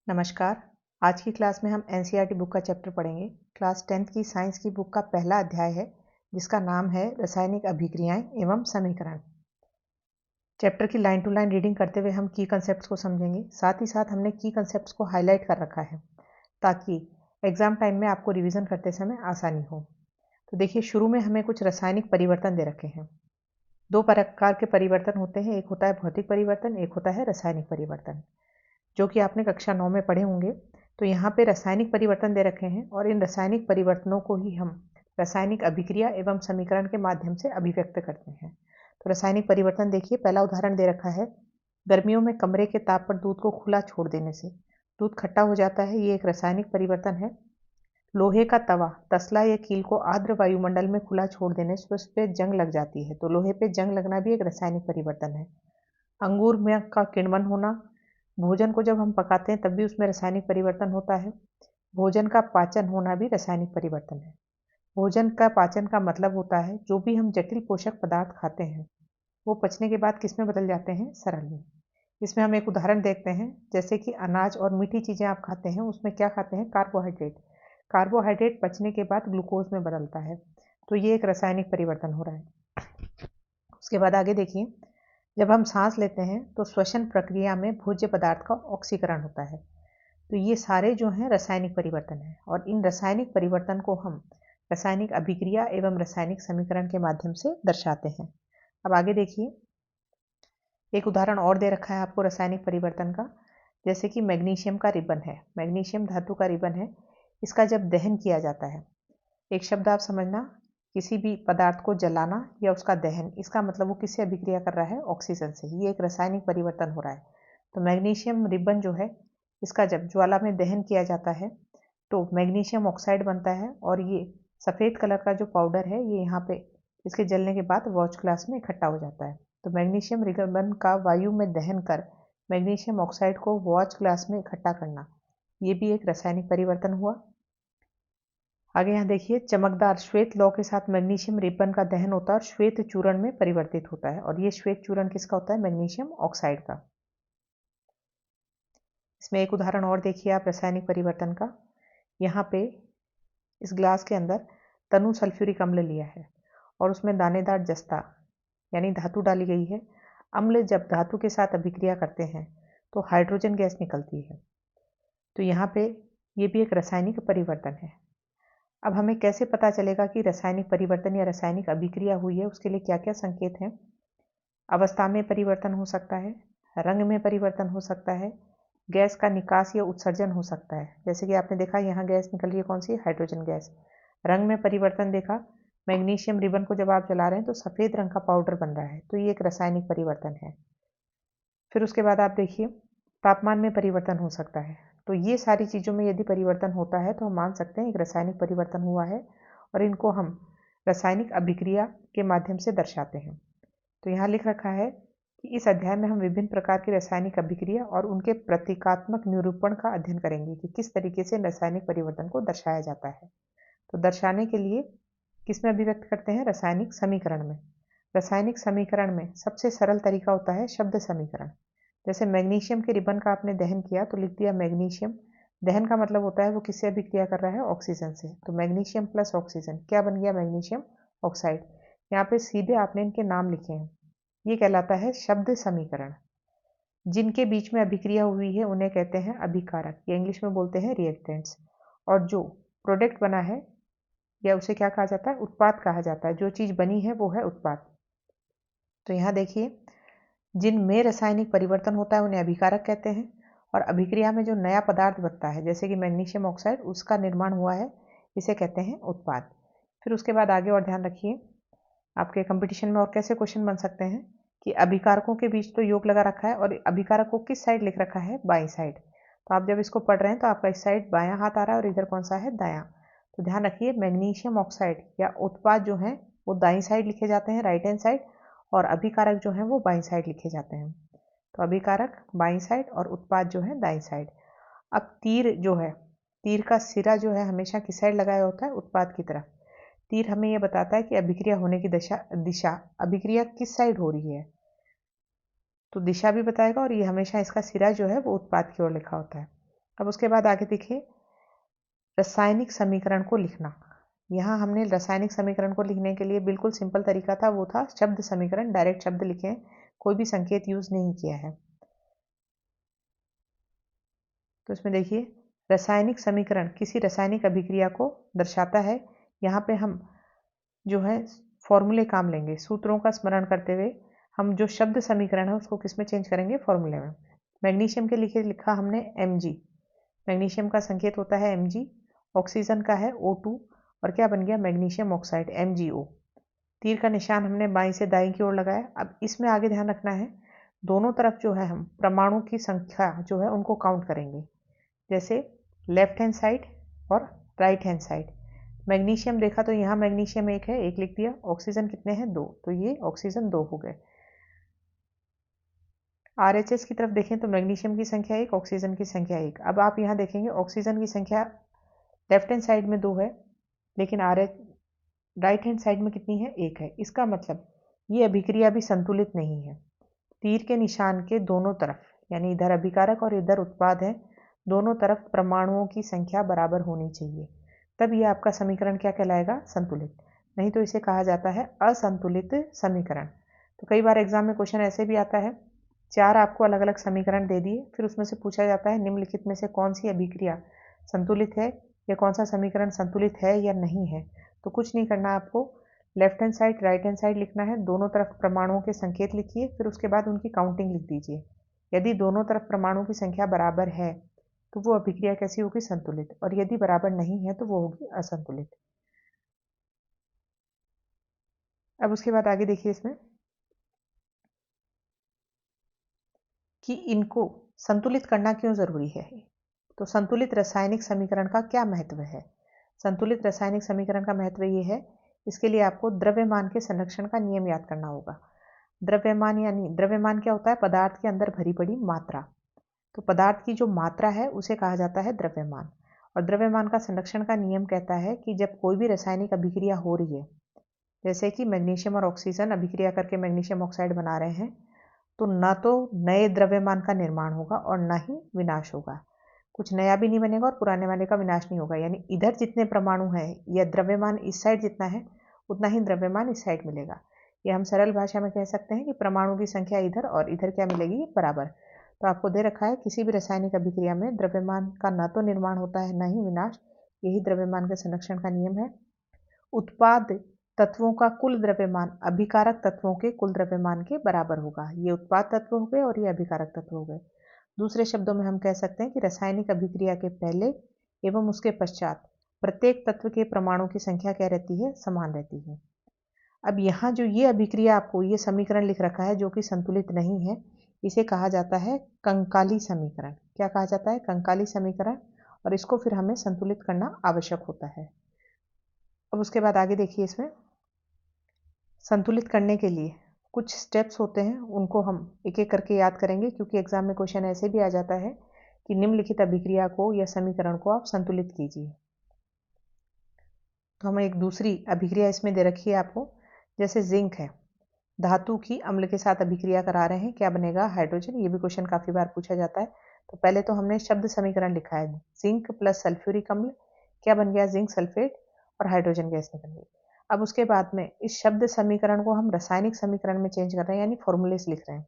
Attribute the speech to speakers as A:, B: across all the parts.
A: नमस्कार। आज की क्लास में हम एनसीईआरटी बुक का चैप्टर पढ़ेंगे। क्लास 10th की साइंस की बुक का पहला अध्याय है जिसका नाम है रासायनिक अभिक्रियाएं एवं समीकरण। चैप्टर की लाइन टू लाइन रीडिंग करते हुए हम की कंसेप्ट्स को समझेंगे। साथ ही साथ हमने की कंसेप्ट्स को हाईलाइट कर रखा है ताकि एग्जाम टाइम में आपको रिवीजन करते समय आसानी हो। तो देखिए, शुरू में हमें कुछ रासायनिक परिवर्तन दे रखे हैं। दो प्रकार के परिवर्तन होते हैं, एक होता है भौतिक परिवर्तन, एक होता है रासायनिक परिवर्तन, जो कि आपने कक्षा 9 में पढ़े होंगे। तो यहाँ पे रासायनिक परिवर्तन दे रखे हैं और इन रासायनिक परिवर्तनों को ही हम रासायनिक अभिक्रिया एवं समीकरण के माध्यम से अभिव्यक्त करते हैं। तो रासायनिक परिवर्तन देखिए, पहला उदाहरण दे रखा है। गर्मियों में कमरे के ताप पर दूध को खुला छोड़ देने से दूध खट्टा हो जाता है। ये एक रासायनिक परिवर्तन है। लोहे का तवा तसला या कील को आर्द्र वायुमंडल में खुला छोड़ देने से उस पर जंग लग जाती है। तो लोहे पे जंग लगना भी एक रासायनिक परिवर्तन है। अंगूर में का किण्वन होना, भोजन को जब हम पकाते हैं तब भी उसमें रासायनिक परिवर्तन होता है। भोजन का पाचन होना भी रासायनिक परिवर्तन है। भोजन का पाचन का मतलब होता है जो भी हम जटिल पोषक पदार्थ खाते हैं वो पचने के बाद किस में बदल जाते हैं, सरल में। इसमें हम एक उदाहरण देखते हैं, जैसे कि अनाज और मीठी चीजें आप खाते हैं, उसमें क्या खाते हैं, कार्बोहाइड्रेट। कार्बोहाइड्रेट पचने के बाद ग्लूकोज में बदलता है। तो ये एक रासायनिक परिवर्तन हो रहा है। उसके बाद आगे देखिए, जब हम सांस लेते हैं तो श्वसन प्रक्रिया में भोज्य पदार्थ का ऑक्सीकरण होता है। तो ये सारे जो हैं रासायनिक परिवर्तन हैं और इन रासायनिक परिवर्तन को हम रासायनिक अभिक्रिया एवं रासायनिक समीकरण के माध्यम से दर्शाते हैं। अब आगे देखिए, एक उदाहरण और दे रखा है आपको रासायनिक परिवर्तन का। जैसे कि मैग्नीशियम का रिबन है, मैग्नीशियम धातु का रिबन है। इसका जब दहन किया जाता है, एक शब्द आप समझना, किसी भी पदार्थ को जलाना या उसका दहन, इसका मतलब वो किससे अभिक्रिया कर रहा है, ऑक्सीजन से। ये एक रासायनिक परिवर्तन हो रहा है। तो मैग्नीशियम रिबन जो है, इसका जब ज्वाला में दहन किया जाता है तो मैग्नीशियम ऑक्साइड बनता है और ये सफ़ेद कलर का जो पाउडर है ये यहाँ पे इसके जलने के बाद वॉच ग्लास में इकट्ठा हो जाता है। तो मैग्नीशियम रिबन का वायु में दहन कर मैग्नीशियम ऑक्साइड को वॉच ग्लास में इकट्ठा करना, ये भी एक रासायनिक परिवर्तन हुआ। आगे यहाँ देखिए, चमकदार श्वेत लौ के साथ मैग्नीशियम रिबन का दहन होता है और श्वेत चूर्ण में परिवर्तित होता है। और ये श्वेत चूर्ण किसका होता है, मैग्नीशियम ऑक्साइड का। इसमें एक उदाहरण और देखिए आप रासायनिक परिवर्तन का। यहाँ पे इस ग्लास के अंदर तनु सल्फ्यूरिक अम्ल लिया है और उसमें दानेदार जस्ता यानी धातु डाली गई है। अम्ल जब धातु के साथ अभिक्रिया करते हैं तो हाइड्रोजन गैस निकलती है। तो यहाँ पे ये भी एक रासायनिक परिवर्तन है। अब हमें कैसे पता चलेगा कि रासायनिक परिवर्तन या रासायनिक अभिक्रिया हुई है, उसके लिए क्या क्या संकेत हैं। अवस्था में परिवर्तन हो सकता है, रंग में परिवर्तन हो सकता है, गैस का निकास या उत्सर्जन हो सकता है। जैसे कि आपने देखा यहाँ गैस निकल रही है, कौन सी, हाइड्रोजन गैस। रंग में परिवर्तन देखा, मैग्नीशियम रिबन को जब आप जला रहे हैं तो सफ़ेद रंग का पाउडर बन रहा है, तो ये एक रासायनिक परिवर्तन है। फिर उसके बाद आप देखिए, तापमान में परिवर्तन हो सकता है। तो ये सारी चीज़ों में यदि परिवर्तन होता है तो हम मान सकते हैं एक रासायनिक परिवर्तन हुआ है और इनको हम रासायनिक अभिक्रिया के माध्यम से दर्शाते हैं। तो यहाँ लिख रखा है कि इस अध्याय में हम विभिन्न प्रकार की रासायनिक अभिक्रिया और उनके प्रतीकात्मक निरूपण का अध्ययन करेंगे कि किस तरीके से रासायनिक परिवर्तन को दर्शाया जाता है। तो दर्शाने के लिए किस में अभिव्यक्त करते हैं, रासायनिक समीकरण में। रासायनिक समीकरण में सबसे सरल तरीका होता है शब्द समीकरण। जैसे मैग्नीशियम के रिबन का आपने दहन किया तो लिख दिया मैग्नीशियम। दहन का मतलब होता है वो किससे अभिक्रिया कर रहा है, ऑक्सीजन से। तो मैग्नीशियम प्लस ऑक्सीजन क्या बन गया, मैग्नीशियम ऑक्साइड। यहाँ पे सीधे आपने इनके नाम लिखे हैं, ये कहलाता है शब्द समीकरण। जिनके बीच में अभिक्रिया हुई है उन्हें कहते हैं अभिकारक, या इंग्लिश में बोलते हैं रिएक्टेंट्स। और जो प्रोडक्ट बना है या उसे क्या कहा जाता है, उत्पाद कहा जाता है। जो चीज़ बनी है वो है उत्पाद। तो यहाँ देखिए, जिनमें रासायनिक परिवर्तन होता है उन्हें अभिकारक कहते हैं और अभिक्रिया में जो नया पदार्थ बनता है जैसे कि मैग्नीशियम ऑक्साइड, उसका निर्माण हुआ है, इसे कहते हैं उत्पाद। फिर उसके बाद आगे और ध्यान रखिए, आपके कंपटीशन में और कैसे क्वेश्चन बन सकते हैं कि अभिकारकों के बीच तो योग लगा रखा है और अभिकारक को किस साइड लिख रखा है, बाईं साइड। तो आप जब इसको पढ़ रहे हैं तो आपका इस साइड बायां हाथ आ रहा है और इधर कौन सा है, दायां। तो ध्यान रखिए, मैग्नीशियम ऑक्साइड या उत्पाद जो हैं वो दाईं साइड लिखे जाते हैं, राइट हैंड साइड, और अभिकारक जो हैं वो बाईं साइड लिखे जाते हैं। तो अभिकारक बाईं साइड और उत्पाद जो है दाईं साइड। अब तीर जो है, तीर का सिरा जो है हमेशा किस साइड लगाया होता है, उत्पाद की तरफ। तीर हमें यह बताता है कि अभिक्रिया होने की दिशा अभिक्रिया किस साइड हो रही है, तो दिशा भी बताएगा और ये हमेशा इसका सिरा जो है वो उत्पाद की ओर लिखा होता है। अब उसके बाद आगे देखिए रासायनिक समीकरण को लिखना। यहाँ हमने रासायनिक समीकरण को लिखने के लिए बिल्कुल सिंपल तरीका था, वो था शब्द समीकरण, डायरेक्ट शब्द लिखे, कोई भी संकेत यूज नहीं किया है। तो इसमें देखिए रासायनिक समीकरण किसी रासायनिक अभिक्रिया को दर्शाता है। यहाँ पे हम जो है फॉर्मूले काम लेंगे, सूत्रों का स्मरण करते हुए हम जो शब्द समीकरण है उसको किस में चेंज करेंगे, फॉर्मूले में। मैग्नीशियम के लिए लिखा हमने Mg, मैग्नीशियम का संकेत होता है Mg, ऑक्सीजन का है O2 और क्या बन गया, मैग्नीशियम ऑक्साइड MgO। तीर का निशान हमने बाईं से दाईं की ओर लगाया। अब इसमें आगे ध्यान रखना है, दोनों तरफ जो है हम परमाणु की संख्या जो है उनको काउंट करेंगे, जैसे लेफ्ट हैंड साइड और राइट हैंड साइड। मैग्नीशियम देखा तो यहाँ मैग्नीशियम एक है, एक लिख दिया। ऑक्सीजन कितने हैं, 2, तो ये ऑक्सीजन 2 हो गए। RHS की तरफ देखें तो मैग्नीशियम की संख्या 1, ऑक्सीजन की संख्या 1। अब आप यहाँ देखेंगे ऑक्सीजन की संख्या लेफ्ट हैंड साइड में 2 है, लेकिन राइट हैंड साइड में कितनी है, 1 है। इसका मतलब ये अभिक्रिया भी संतुलित नहीं है। तीर के निशान के दोनों तरफ, यानी इधर अभिकारक और इधर उत्पाद है, दोनों तरफ परमाणुओं की संख्या बराबर होनी चाहिए, तब ये आपका समीकरण क्या कहलाएगा, संतुलित। नहीं तो इसे कहा जाता है असंतुलित समीकरण। तो कई बार एग्जाम में क्वेश्चन ऐसे भी आता है, 4 आपको अलग अलग समीकरण दे दिए, फिर उसमें से पूछा जाता है निम्नलिखित में से कौन सी अभिक्रिया संतुलित है या कौन सा समीकरण संतुलित है या नहीं है। तो कुछ नहीं करना, आपको left hand side right hand side लिखना है, दोनों तरफ परमाणुओं के संकेत लिखिए, फिर उसके बाद उनकी काउंटिंग लिख दीजिए। यदि दोनों तरफ परमाणुओं की संख्या बराबर है तो वो अभिक्रिया कैसी होगी, संतुलित, और यदि बराबर नहीं है तो वो होगी असंतुलित। अब उसके बाद आगे देखिए इसमें कि इनको संतुलित करना क्यों जरूरी है। तो संतुलित रासायनिक समीकरण का क्या महत्व है। संतुलित रासायनिक समीकरण का महत्व ये है, इसके लिए आपको द्रव्यमान के संरक्षण का नियम याद करना होगा। द्रव्यमान यानी द्रव्यमान क्या होता है, पदार्थ के अंदर भरी पड़ी मात्रा। तो पदार्थ की जो मात्रा है उसे कहा जाता है द्रव्यमान। और द्रव्यमान का संरक्षण का नियम कहता है कि जब कोई भी रासायनिक अभिक्रिया हो रही है, जैसे कि मैग्नीशियम और ऑक्सीजन अभिक्रिया करके मैग्नीशियम ऑक्साइड बना रहे हैं, तो न तो नए द्रव्यमान का निर्माण होगा और न ही विनाश होगा। कुछ नया भी नहीं बनेगा और पुराने वाले का विनाश नहीं होगा। यानी इधर जितने परमाणु हैं या द्रव्यमान इस साइड जितना है उतना ही द्रव्यमान इस साइड मिलेगा। ये हम सरल भाषा में कह सकते हैं कि परमाणु की संख्या इधर और इधर क्या मिलेगी, बराबर। तो आपको दे रखा है किसी भी रासायनिक अभिक्रिया में द्रव्यमान का न तो निर्माण होता है न ही विनाश, यही द्रव्यमान के संरक्षण का नियम है। उत्पाद तत्वों का कुल द्रव्यमान अभिकारक तत्वों के कुल द्रव्यमान के बराबर होगा। ये उत्पाद तत्व हो गए और ये अभिकारक तत्व हो गए। दूसरे शब्दों में हम कह सकते हैं कि रासायनिक अभिक्रिया के पहले एवं उसके पश्चात प्रत्येक तत्व के परमाणु की संख्या क्या रहती है, समान रहती है। अब यहाँ जो ये अभिक्रिया आपको ये समीकरण लिख रखा है जो कि संतुलित नहीं है, इसे कहा जाता है कंकाली समीकरण। क्या कहा जाता है, कंकाली समीकरण। और इसको फिर हमें संतुलित करना आवश्यक होता है। अब उसके बाद आगे देखिए, इसमें संतुलित करने के लिए कुछ स्टेप्स होते हैं, उनको हम एक एक करके याद करेंगे, क्योंकि एग्जाम में क्वेश्चन ऐसे भी आ जाता है कि निम्नलिखित अभिक्रिया को या समीकरण को आप संतुलित कीजिए। तो हमें एक दूसरी अभिक्रिया इसमें दे रखी है आपको, जैसे जिंक है, धातु की अम्ल के साथ अभिक्रिया करा रहे हैं, क्या बनेगा, हाइड्रोजन। ये भी क्वेश्चन काफी बार पूछा जाता है। तो पहले तो हमने शब्द समीकरण लिखा है, जिंक प्लस सल्फ्यूरिक अम्ल, क्या बन गया, जिंक सल्फेट और हाइड्रोजन गैस निकल गई। अब उसके बाद में इस शब्द समीकरण को हम रासायनिक समीकरण में चेंज कर रहे हैं, यानी फॉर्मूलेस लिख रहे हैं।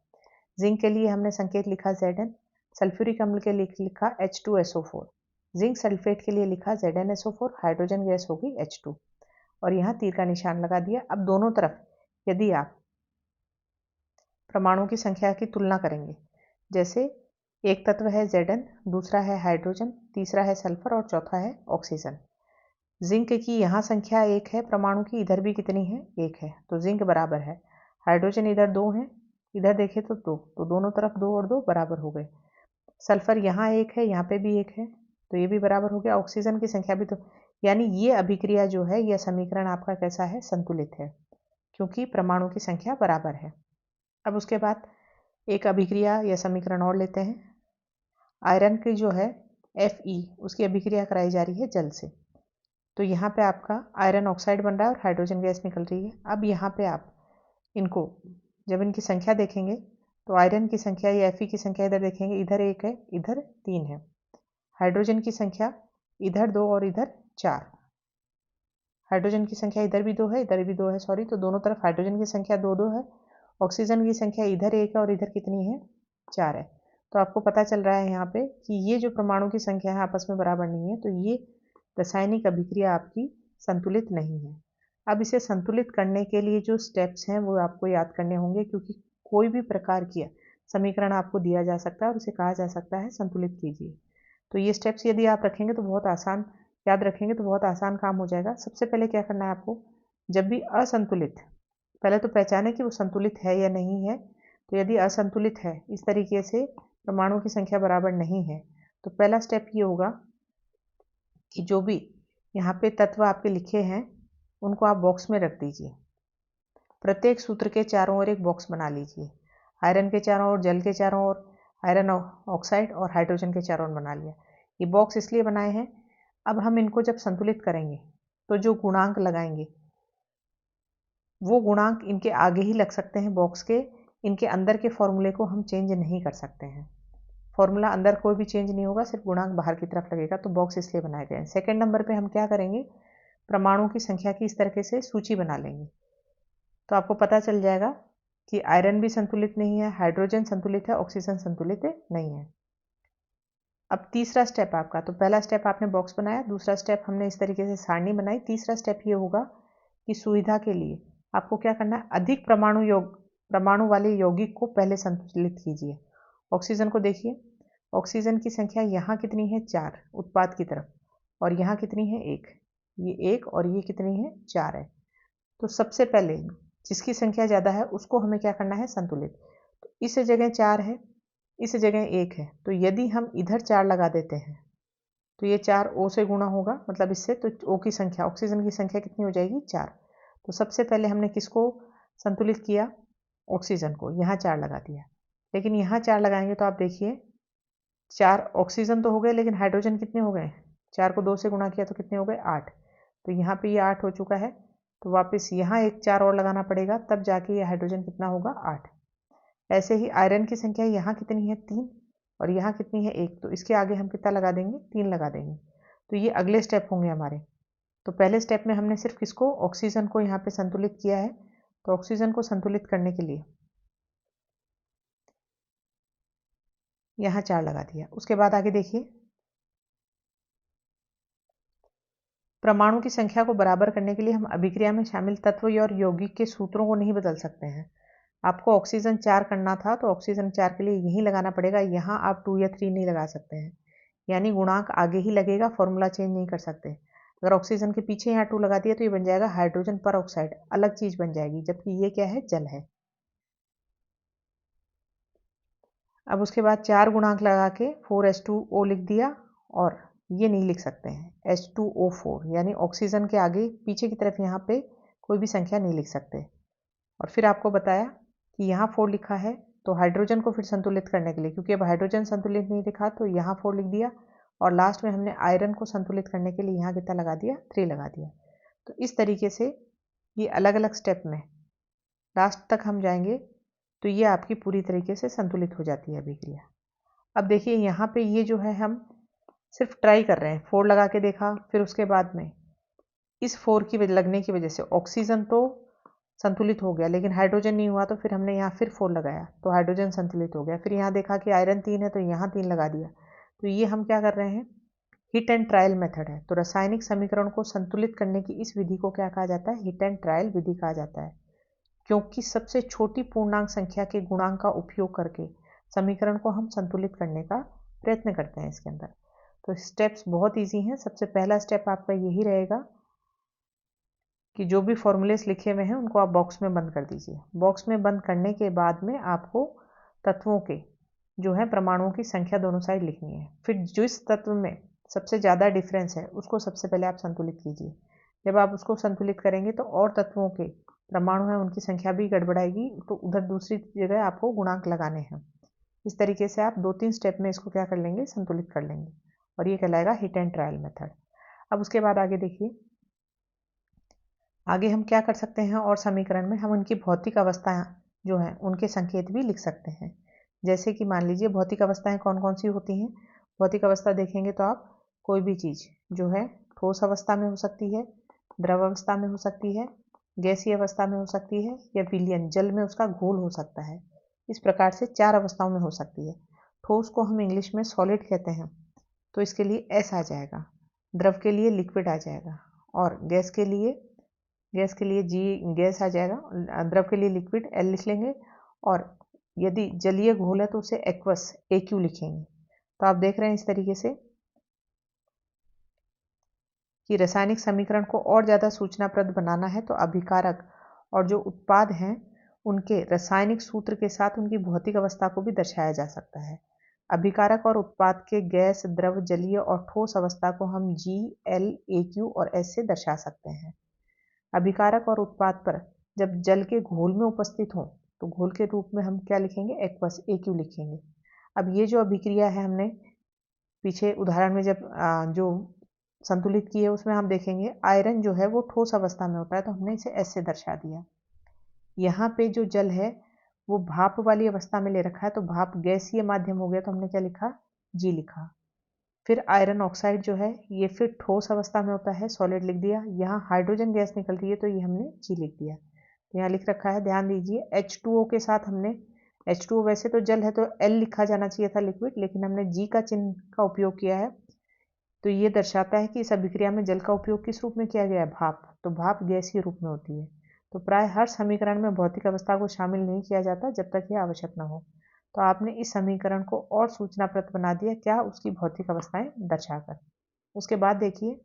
A: जिंक के लिए हमने संकेत लिखा Zn, सल्फ्यूरिक अम्ल के लिए लिखा H2SO4, जिंक सल्फेट के लिए लिखा ZnSO4, हाइड्रोजन गैस होगी H2, और यहाँ तीर का निशान लगा दिया। अब दोनों तरफ यदि आप परमाणुओं की संख्या की तुलना करेंगे, जैसे एक तत्व है Zn, दूसरा है हाइड्रोजन, तीसरा है सल्फर और चौथा है ऑक्सीजन। जिंक की यहाँ संख्या 1 है, परमाणु की इधर भी कितनी है, 1 है, तो जिंक बराबर है। हाइड्रोजन इधर 2 है, इधर देखें तो 2, तो दोनों तरफ 2 और 2 बराबर हो गए। सल्फर यहाँ 1 है, यहाँ पे भी 1 है, तो ये भी बराबर हो गया। ऑक्सीजन की संख्या भी, तो यानी ये अभिक्रिया जो है, यह समीकरण आपका कैसा है, संतुलित है, क्योंकि परमाणु की संख्या बराबर है। अब उसके बाद एक अभिक्रिया या समीकरण और लेते हैं। आयरन की जो है Fe, उसकी अभिक्रिया कराई जा रही है जल से, तो यहाँ पे आपका आयरन ऑक्साइड बन रहा है और हाइड्रोजन गैस निकल रही है। अब यहाँ पे आप इनको जब इनकी संख्या देखेंगे तो आयरन की संख्या या Fe की संख्या इधर देखेंगे, इधर 1 है, इधर 3 है। हाइड्रोजन की संख्या इधर 2 और इधर 4। हाइड्रोजन की संख्या इधर भी 2 है, इधर भी 2 है, सॉरी, तो दोनों तरफ हाइड्रोजन की संख्या 2 है। ऑक्सीजन की संख्या इधर 1 है और इधर कितनी है, 4 है। तो आपको पता चल रहा है यहाँ पे कि ये जो परमाणु की संख्या है आपस में बराबर नहीं है, तो ये रासायनिक अभिक्रिया आपकी संतुलित नहीं है। अब इसे संतुलित करने के लिए जो स्टेप्स हैं वो आपको याद करने होंगे, क्योंकि कोई भी प्रकार की समीकरण आपको दिया जा सकता है और उसे कहा जा सकता है संतुलित कीजिए। तो ये स्टेप्स यदि आप रखेंगे तो बहुत आसान, याद रखेंगे तो बहुत आसान काम हो जाएगा। सबसे पहले क्या करना है आपको, जब भी असंतुलित, पहले तो पहचाने कि वो संतुलित है या नहीं है। तो यदि असंतुलित है, इस तरीके से परमाणु की संख्या बराबर नहीं है, तो पहला स्टेप ये होगा कि जो भी यहाँ पे तत्व आपके लिखे हैं उनको आप बॉक्स में रख दीजिए। प्रत्येक सूत्र के चारों ओर एक बॉक्स बना लीजिए। आयरन के चारों ओर, जल के चारों ओर, आयरन ऑक्साइड और हाइड्रोजन के चारों ओर बना लिया। ये बॉक्स इसलिए बनाए हैं, अब हम इनको जब संतुलित करेंगे तो जो गुणांक लगाएंगे वो गुणांक इनके आगे ही लग सकते हैं बॉक्स के। इनके अंदर के फॉर्मूले को हम चेंज नहीं कर सकते हैं। फॉर्मूला अंदर कोई भी चेंज नहीं होगा, सिर्फ गुणांक बाहर की तरफ लगेगा। तो बॉक्स इसलिए बनाए गए हैं। सेकेंड नंबर पे हम क्या करेंगे, परमाणु की संख्या की इस तरीके से सूची बना लेंगे। तो आपको पता चल जाएगा कि आयरन भी संतुलित नहीं है, हाइड्रोजन संतुलित है, ऑक्सीजन संतुलित नहीं है। अब तीसरा स्टेप आपका, तो पहला स्टेप आपने बॉक्स बनाया, दूसरा स्टेप हमने इस तरीके से सारणी बनाई, तीसरा स्टेप ये होगा कि सुविधा के लिए आपको क्या करना है, अधिक परमाणु वाले यौगिक को पहले संतुलित कीजिए। ऑक्सीजन को देखिए, ऑक्सीजन की संख्या यहाँ कितनी है, 4 उत्पाद की तरफ, और यहाँ कितनी है, 1। ये 1 और ये कितनी है, 4 है। तो सबसे पहले जिसकी संख्या ज़्यादा है उसको हमें क्या करना है, संतुलित। तो इस जगह 4 है, इस जगह 1 है, तो यदि हम इधर 4 लगा देते हैं तो ये 4 O से गुणा होगा, मतलब इससे, तो O की संख्या, ऑक्सीजन की संख्या कितनी हो जाएगी, 4। तो सबसे पहले हमने किसको संतुलित किया, ऑक्सीजन को, यहाँ 4 लगा दिया। लेकिन यहाँ 4 लगाएंगे तो आप देखिए 4 ऑक्सीजन तो हो गए, लेकिन हाइड्रोजन कितने हो गए, 4 को 2 से गुणा किया तो कितने हो गए, 8। तो यहाँ पे ये 8 हो चुका है, तो वापस यहाँ एक 4 और लगाना पड़ेगा, तब जाके ये हाइड्रोजन कितना होगा, 8। ऐसे ही आयरन की संख्या यहाँ कितनी है, 3, और यहाँ कितनी है, 1। तो इसके आगे हम कितना लगा देंगे, 3 लगा देंगे। तो ये अगले स्टेप होंगे हमारे। तो पहले स्टेप में हमने सिर्फ किसको, ऑक्सीजन को यहाँ पे संतुलित किया है। तो ऑक्सीजन को संतुलित करने के लिए यहाँ 4 लगा दिया। उसके बाद आगे देखिए, परमाणु की संख्या को बराबर करने के लिए हम अभिक्रिया में शामिल तत्व और यौगिक के सूत्रों को नहीं बदल सकते हैं। आपको ऑक्सीजन 4 करना था तो ऑक्सीजन 4 के लिए यही लगाना पड़ेगा, यहाँ आप 2 या 3 नहीं लगा सकते हैं, यानी गुणांक आगे ही लगेगा, फॉर्मूला चेंज नहीं कर सकते। अगर ऑक्सीजन के पीछे यहाँ 2 लगा दिया तो ये बन जाएगा हाइड्रोजन पर ऑक्साइड, अलग चीज बन जाएगी, जबकि ये क्या है, जल है। अब उसके बाद 4 गुणांक लगा के 4H2O लिख दिया, और ये नहीं लिख सकते हैं H2O4, यानी ऑक्सीजन के आगे पीछे की तरफ यहाँ पे कोई भी संख्या नहीं लिख सकते। और फिर आपको बताया कि यहाँ 4 लिखा है, तो हाइड्रोजन को फिर संतुलित करने के लिए, क्योंकि अब हाइड्रोजन संतुलित नहीं लिखा, तो यहाँ 4 लिख दिया, और लास्ट में हमने आयरन को संतुलित करने के लिए यहाँ कितना लगा दिया, 3 लगा दिया। तो इस तरीके से ये अलग अलग स्टेप में लास्ट तक हम जाएंगे, तो ये आपकी पूरी तरीके से संतुलित हो जाती है अभिक्रिया। अब देखिए यहाँ पे ये जो है, हम सिर्फ ट्राई कर रहे हैं, 4 लगा के देखा, फिर उसके बाद में इस 4 की लगने की वजह से ऑक्सीजन तो संतुलित हो गया, लेकिन हाइड्रोजन नहीं हुआ, तो फिर हमने यहाँ फिर 4 लगाया तो हाइड्रोजन संतुलित हो गया। फिर यहाँ देखा कि आयरन 3 है तो यहाँ 3 लगा दिया। तो ये हम क्या कर रहे हैं, हिट एंड ट्रायल मेथड है। तो रासायनिक समीकरण को संतुलित करने की इस विधि को क्या कहा जाता है, हिट एंड ट्रायल विधि कहा जाता है, क्योंकि सबसे छोटी पूर्णांक संख्या के गुणांक का उपयोग करके समीकरण को हम संतुलित करने का प्रयत्न करते हैं इसके अंदर। तो स्टेप्स बहुत ईजी हैं। सबसे पहला स्टेप आपका यही रहेगा कि जो भी फॉर्मूलेस लिखे हुए हैं उनको आप बॉक्स में बंद कर दीजिए। बॉक्स में बंद करने के बाद में आपको तत्वों के जो है परमाणुओं की संख्या दोनों साइड लिखनी है। फिर जिस तत्व में सबसे ज़्यादा डिफरेंस है उसको सबसे पहले आप संतुलित कीजिए। जब आप उसको संतुलित करेंगे तो और तत्वों के परमाणु हैं उनकी संख्या भी गड़बड़ाएगी, तो उधर दूसरी जगह आपको गुणांक लगाने हैं। इस तरीके से आप 2-3 स्टेप में इसको क्या कर लेंगे, संतुलित कर लेंगे, और ये कहलाएगा हिट एंड ट्रायल मेथड। अब उसके बाद आगे देखिए, आगे हम क्या कर सकते हैं, और समीकरण में हम उनकी भौतिक अवस्थाएं जो हैं उनके संकेत भी लिख सकते हैं। जैसे कि मान लीजिए भौतिक अवस्थाएं कौन कौन सी होती हैं, भौतिक अवस्था देखेंगे तो आप कोई भी चीज़ जो है ठोस अवस्था में हो सकती है, द्रव अवस्था में हो सकती है, गैसीय अवस्था में हो सकती है, या विलयन जल में उसका घोल हो सकता है। इस प्रकार से 4 अवस्थाओं में हो सकती है। ठोस को हम इंग्लिश में सॉलिड कहते हैं, तो इसके लिए एस आ जाएगा। द्रव के लिए लिक्विड आ जाएगा, और गैस के लिए जी गैस आ जाएगा। द्रव के लिए लिक्विड एल लिख लेंगे, और यदि जलीय घोल है तो उसे एक्वस AQ लिखेंगे। तो आप देख रहे हैं इस तरीके से कि रासायनिक समीकरण को और ज़्यादा सूचनाप्रद बनाना है तो अभिकारक और जो उत्पाद हैं उनके रासायनिक सूत्र के साथ उनकी भौतिक अवस्था को भी दर्शाया जा सकता है। अभिकारक और उत्पाद के गैस, द्रव, जलीय और ठोस अवस्था को हम G, L, AQ और S से दर्शा सकते हैं। अभिकारक और उत्पाद पर जब जल के घोल में उपस्थित हो तो घोल के रूप में हम क्या लिखेंगे? एक्वस AQ लिखेंगे। अब ये जो अभिक्रिया है हमने पीछे उदाहरण में जब जो संतुलित की है उसमें हम देखेंगे आयरन जो है वो ठोस अवस्था में होता है, तो हमने इसे S से दर्शा दिया। यहाँ पे जो जल है वो भाप वाली अवस्था में ले रखा है, तो भाप गैसीय माध्यम हो गया, तो हमने क्या लिखा? G लिखा। फिर आयरन ऑक्साइड जो है ये फिर ठोस अवस्था में होता है, सॉलिड लिख दिया। यहाँ हाइड्रोजन गैस निकल रही है तो ये हमने G लिख दिया। तो यहाँ लिख रखा है, ध्यान दीजिए H2O के साथ हमने H2O वैसे तो जल है तो L लिखा जाना चाहिए था लिक्विड, लेकिन हमने G का चिन्ह का उपयोग किया है, तो ये दर्शाता है कि इस अभिक्रिया में जल का उपयोग किस रूप में किया गया है? भाप। तो भाप गैसीय रूप में होती है। तो प्राय हर समीकरण में भौतिक अवस्था को शामिल नहीं किया जाता जब तक यह आवश्यक न हो। तो आपने इस समीकरण को और सूचनाप्रद बना दिया, क्या? उसकी भौतिक अवस्थाएं दर्शाकर। उसके बाद देखिए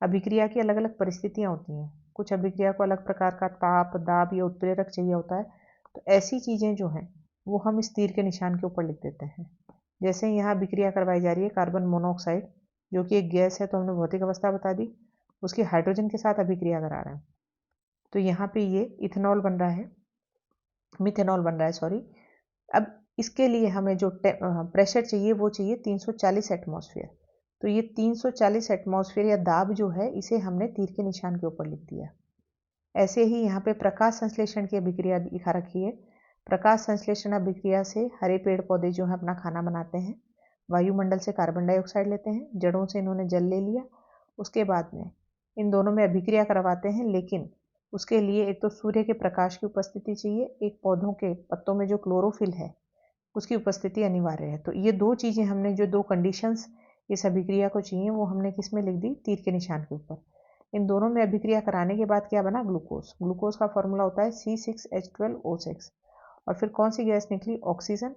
A: अभिक्रिया की अलग अलग परिस्थितियां होती हैं। कुछ अभिक्रिया को अलग प्रकार का ताप, दाब या उत्प्रेरक चाहिए होता है, तो ऐसी चीजें जो हैं वो हम इस तीर के निशान के ऊपर लिख देते हैं। जैसे यहाँ अभिक्रिया करवाई जा रही है कार्बन मोनोऑक्साइड जो कि एक गैस है, तो हमने भौतिक अवस्था बता दी, उसकी हाइड्रोजन के साथ अभिक्रिया करा रहे हैं, तो यहाँ पे ये इथेनॉल बन रहा है, मिथेनॉल बन रहा है, सॉरी। अब इसके लिए हमें जो प्रेशर चाहिए वो चाहिए 340 एटमॉस्फेयर। तो ये 340 एटमॉस्फेयर या दाब जो है इसे हमने तीर के निशान के ऊपर लिख दिया। ऐसे ही यहाँ पे प्रकाश संश्लेषण की अभिक्रिया दिखा रखी है। प्रकाश संश्लेषण अभिक्रिया से हरे पेड़ पौधे जो है अपना खाना बनाते हैं, वायुमंडल से कार्बन डाइऑक्साइड लेते हैं, जड़ों से इन्होंने जल ले लिया, उसके बाद में इन दोनों में अभिक्रिया करवाते हैं, लेकिन उसके लिए एक तो सूर्य के प्रकाश की उपस्थिति चाहिए, एक पौधों के पत्तों में जो क्लोरोफिल है उसकी उपस्थिति अनिवार्य है। तो ये दो चीज़ें हमने जो दो कंडीशंस इस अभिक्रिया को चाहिए वो हमने किस में लिख दी? तीर के निशान के ऊपर। इन दोनों में अभिक्रिया कराने के बाद क्या बना? ग्लूकोज। ग्लूकोज का फॉर्मूला होता है C6H12O6। और फिर कौन सी गैस निकली? ऑक्सीजन।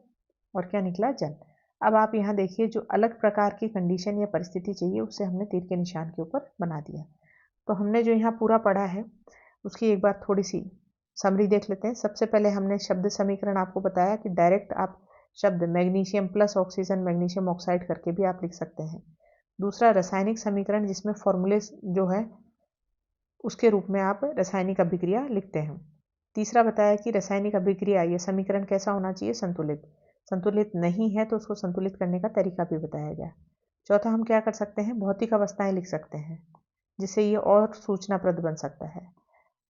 A: और क्या निकला? जल। अब आप यहाँ देखिए जो अलग प्रकार की कंडीशन या परिस्थिति चाहिए उसे हमने तीर के निशान के ऊपर बना दिया। तो हमने जो यहाँ पूरा पढ़ा है उसकी एक बार थोड़ी सी समरी देख लेते हैं। सबसे पहले हमने शब्द समीकरण आपको बताया कि डायरेक्ट आप शब्द magnesium plus oxygen magnesium oxide करके भी आप लिख सकते हैं। दूसरा रासायनिक समीकरण जिसमें फॉर्मूले जो है उसके रूप में आप रासायनिक अभिक्रिया लिखते हैं। तीसरा बताया कि रासायनिक अभिक्रिया या समीकरण कैसा होना चाहिए? संतुलित। संतुलित नहीं है तो उसको संतुलित करने का तरीका भी बताया गया। चौथा हम क्या कर सकते हैं? भौतिक अवस्थाएं लिख सकते हैं जिससे ये और सूचनाप्रद बन सकता है।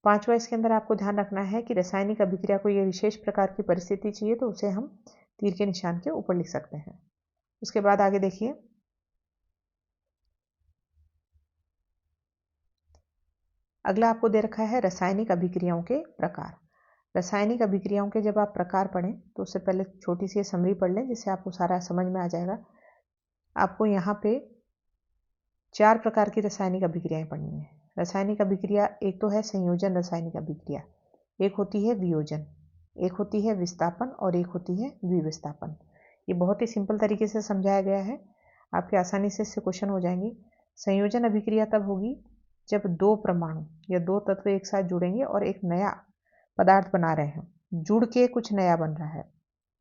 A: पांचवा इसके अंदर आपको ध्यान रखना है कि रासायनिक अभिक्रिया को ये विशेष प्रकार की परिस्थिति चाहिए तो उसे हम तीर के निशान के ऊपर लिख सकते हैं। उसके बाद आगे देखिए, अगला आपको दे रखा है रासायनिक अभिक्रियाओं के प्रकार। रासायनिक अभिक्रियाओं के जब आप प्रकार पढ़ें तो उससे पहले छोटी सी समरी पढ़ लें जिससे आपको सारा समझ में आ जाएगा। आपको यहाँ पे 4 प्रकार की रासायनिक अभिक्रियाएं पढ़नी है। रासायनिक अभिक्रिया एक तो है संयोजन रासायनिक अभिक्रिया, एक होती है वियोजन, एक होती है विस्थापन और एक होती है द्विविस्थापन। ये बहुत ही सिंपल तरीके से समझाया गया है, आपके आसानी से इससे क्वेश्चन हो जाएंगे। संयोजन अभिक्रिया तब होगी जब दो परमाणु या दो तत्व एक साथ जुड़ेंगे और एक नया पदार्थ बना रहे हैं, जुड़ के कुछ नया बन रहा है।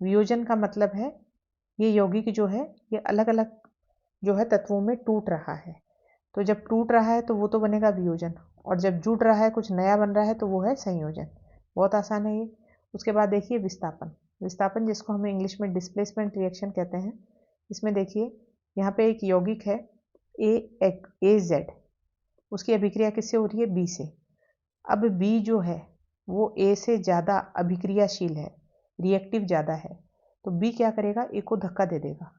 A: वियोजन का मतलब है ये यौगिक जो है ये अलग अलग जो है तत्वों में टूट रहा है, तो जब टूट रहा है तो वो तो बनेगा वियोजन, और जब जुड़ रहा है कुछ नया बन रहा है तो वो है संयोजन। बहुत आसान है ये। उसके बाद देखिए विस्थापन। विस्थापन जिसको हम इंग्लिश में डिस्प्लेसमेंट रिएक्शन कहते हैं। इसमें देखिए यहाँ पे एक यौगिक है AZ, उसकी अभिक्रिया किससे हो रही है? B से। अब B जो है वो A से ज़्यादा अभिक्रियाशील है, रिएक्टिव ज़्यादा है, तो B क्या करेगा? A को धक्का दे देगा।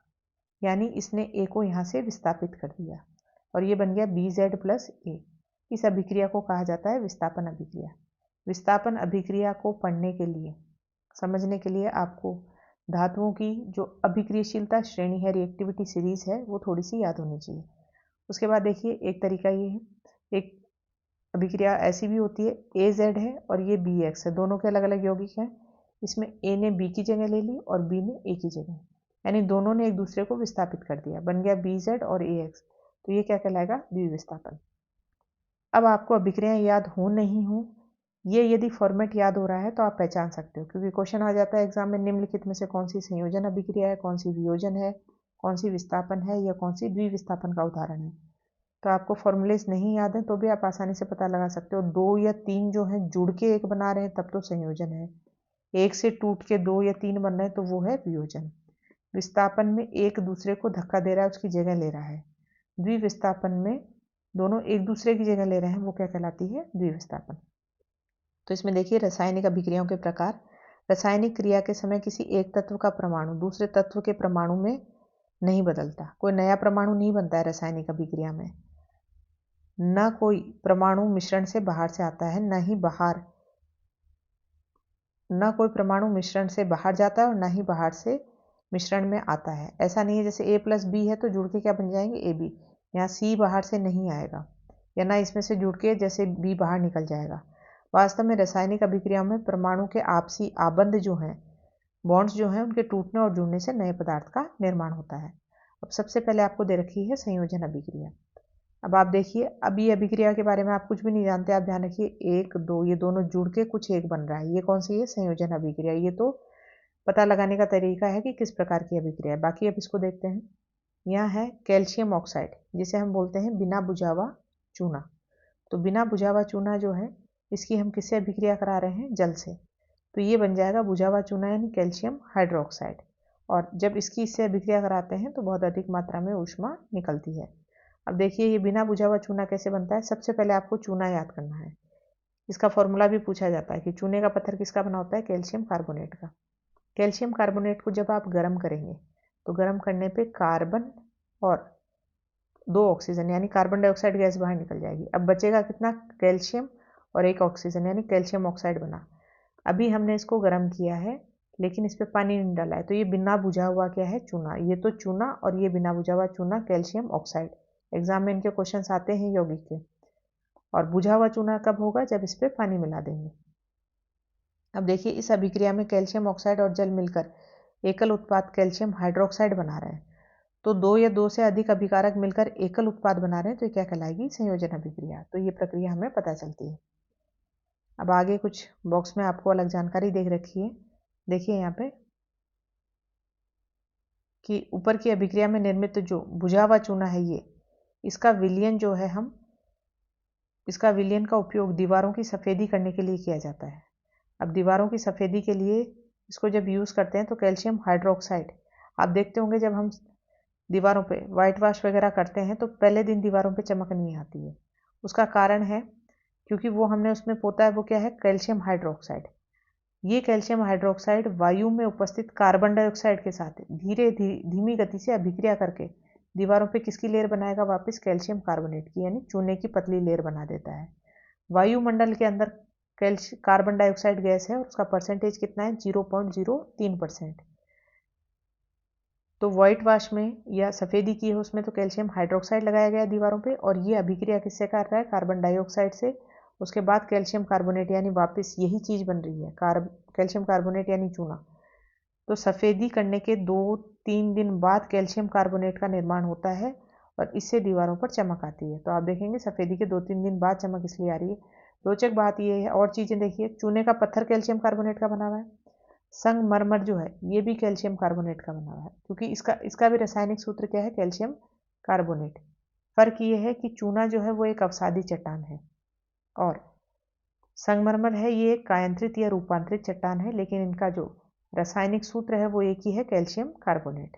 A: यानी इसने ए को यहाँ से विस्थापित कर दिया और ये बन गया BZ प्लस ए। इस अभिक्रिया को कहा जाता है विस्थापन अभिक्रिया। विस्थापन अभिक्रिया को पढ़ने के लिए, समझने के लिए आपको धातुओं की जो अभिक्रियाशीलता श्रेणी है, रिएक्टिविटी सीरीज है, वो थोड़ी सी याद होनी चाहिए। उसके बाद देखिए एक तरीका ये है, एक अभिक्रिया ऐसी भी होती है AZ है और ये BX है, दोनों के अलग अलग यौगिक हैं। इसमें A ने B की जगह ले ली और B ने A की जगह, यानी दोनों ने एक दूसरे को विस्थापित कर दिया, बन गया BZ और AX। तो ये क्या कहलाएगा? द्विविस्थापन। अब आपको अभिक्रियाएं याद हो नहीं हो, ये यदि फॉर्मेट याद हो रहा है तो आप पहचान सकते हो, क्योंकि क्वेश्चन आ जाता है एग्जाम में, निम्नलिखित में से कौन सी संयोजन अभिक्रिया है, कौन सी वियोजन है, कौन सी विस्थापन है या कौन सी द्विविस्थापन का उदाहरण है। तो आपको फॉर्मूलेस नहीं याद है तो भी आप आसानी से पता लगा सकते हो। 2 या 3 जो है जुड़ के एक बना रहे हैं तब तो संयोजन है, एक से टूट के 2 या 3 बन रहे हैं तो वो है वियोजन। विस्थापन में एक दूसरे को धक्का दे रहा है, उसकी जगह ले रहा है। द्विविस्थापन में दोनों एक दूसरे की जगह ले रहे हैं, वो क्या कहलाती है? द्विविस्थापन। तो इसमें देखिए रासायनिक अभिक्रियाओं के प्रकार। रासायनिक क्रिया के समय किसी एक तत्व का परमाणु दूसरे तत्व के परमाणु में नहीं बदलता, कोई नया परमाणु नहीं बनता है रासायनिक अभिक्रिया में। न कोई परमाणु मिश्रण से बाहर से आता है, न कोई परमाणु मिश्रण से बाहर जाता है और न ही बाहर से मिश्रण में आता है। ऐसा नहीं है जैसे A प्लस B है तो जुड़ के क्या बन जाएंगे? AB। यहाँ C बाहर से नहीं आएगा, या ना इसमें से जुड़ के जैसे B बाहर निकल जाएगा। वास्तव में रासायनिक अभिक्रिया में परमाणु के आपसी आबंध जो हैं, बॉन्ड्स जो हैं, उनके टूटने और जुड़ने से नए पदार्थ का निर्माण होता है। अब सबसे पहले आपको दे रखी है संयोजन अभिक्रिया। अब आप देखिए, अब ये अभिक्रिया के बारे में आप कुछ भी नहीं जानते, आप ध्यान रखिए 1 2 ये दोनों जुड़ के कुछ एक बन रहा है। ये कौन सी है? संयोजन अभिक्रिया। ये तो पता लगाने का तरीका है कि किस प्रकार की अभिक्रिया है। बाकी अब इसको देखते हैं। यहाँ है कैल्शियम ऑक्साइड, जिसे हम बोलते हैं बिना बुझा हुआ चूना। तो बिना बुझा हुआ चूना जो है, इसकी हम किससे अभिक्रिया करा रहे हैं? जल से। तो ये बन जाएगा बुझा हुआ चूना यानी कैल्शियम हाइड्रोक्साइड। और जब इसकी इससे अभिक्रिया कराते हैं तो बहुत अधिक मात्रा में ऊष्मा निकलती है। अब देखिए ये बिना बुझा हुआ चूना कैसे बनता है। सबसे पहले आपको चूना याद करना है। इसका फॉर्मूला भी पूछा जाता है कि चूने का पत्थर किसका बना होता है? कैल्शियम कार्बोनेट का। कैल्शियम कार्बोनेट को जब आप गर्म करेंगे तो गर्म करने पे कार्बन और 2 ऑक्सीजन यानी कार्बन डाइऑक्साइड गैस बाहर निकल जाएगी। अब बचेगा कितना? कैल्शियम और 1 ऑक्सीजन यानी कैल्शियम ऑक्साइड बना। अभी हमने इसको गर्म किया है लेकिन इस पर पानी नहीं डाला है, तो ये बिना बुझा हुआ क्या है? चूना। ये तो चूना और ये बिना बुझा हुआ चूना कैल्शियम ऑक्साइड। एग्जाम में इनके क्वेश्चंस आते हैं यौगिक के। और बुझा हुआ चूना कब होगा? जब इस पर पानी मिला देंगे। अब देखिए इस अभिक्रिया में कैल्शियम ऑक्साइड और जल मिलकर एकल उत्पाद कैल्शियम हाइड्रोक्साइड बना रहे हैं। तो 2 या 2 से अधिक अभिकारक मिलकर एकल उत्पाद बना रहे हैं, तो ये क्या कहलाएगी? संयोजन अभिक्रिया। तो ये प्रक्रिया हमें पता चलती है। अब आगे कुछ बॉक्स में आपको अलग जानकारी देख रखी है। देखिए यहाँ पे कि ऊपर की अभिक्रिया में निर्मित जो बुझा हुआ चूना है, ये इसका विलयन जो है, इसका विलयन का उपयोग दीवारों की सफ़ेदी करने के लिए किया जाता है। अब दीवारों की सफ़ेदी के लिए इसको जब यूज़ करते हैं तो कैल्शियम हाइड्रोक्साइड, आप देखते होंगे जब हम दीवारों पे वाइट वॉश वगैरह करते हैं तो पहले दिन दीवारों पे चमक नहीं आती है। उसका कारण है क्योंकि वो हमने उसमें पोता है, वो क्या है? Calcium hydroxide. ये कैल्शियम हाइड्रोक्साइड वायु में उपस्थित कार्बन डाइऑक्साइड के साथ धीमी गति से अभिक्रिया करके दीवारों पे किसकी लेयर बनाएगा? वापस कैल्शियम कार्बोनेट की, यानी चूने की पतली लेयर बना देता है। वायुमंडल के अंदर कार्बन डाइऑक्साइड गैस है और उसका परसेंटेज कितना है? 0.03%। तो व्हाइट वॉश में या सफ़ेदी की है उसमें तो कैल्शियम हाइड्रोक्साइड लगाया गया दीवारों पे, और ये अभिक्रिया किससे कर रहा है? कार्बन डाइऑक्साइड से। उसके बाद कैल्शियम कार्बोनेट यानी वापस यही चीज़ बन रही है, कैल्शियम कार्बोनेट यानी चूना। तो सफ़ेदी करने के 2-3 दिन बाद कैल्शियम कार्बोनेट का निर्माण होता है और इससे दीवारों पर चमक आती है। तो आप देखेंगे सफ़ेदी के 2-3 दिन बाद चमक इसलिए आ रही है। रोचक बात यह है, और चीज़ें देखिए, चूने का पत्थर कैल्शियम कार्बोनेट का बना हुआ है। संगमरमर जो है ये भी कैल्शियम कार्बोनेट का बना हुआ है, क्योंकि इसका भी रासायनिक सूत्र क्या है? Calcium carbonate. फर्क ये है कि चूना जो है वो एक अवसादी चट्टान है और संगमरमर है ये एक कायांतरित या रूपांतरित चट्टान है, लेकिन इनका जो रासायनिक सूत्र है वो एक ही है, कैल्शियम कार्बोनेट।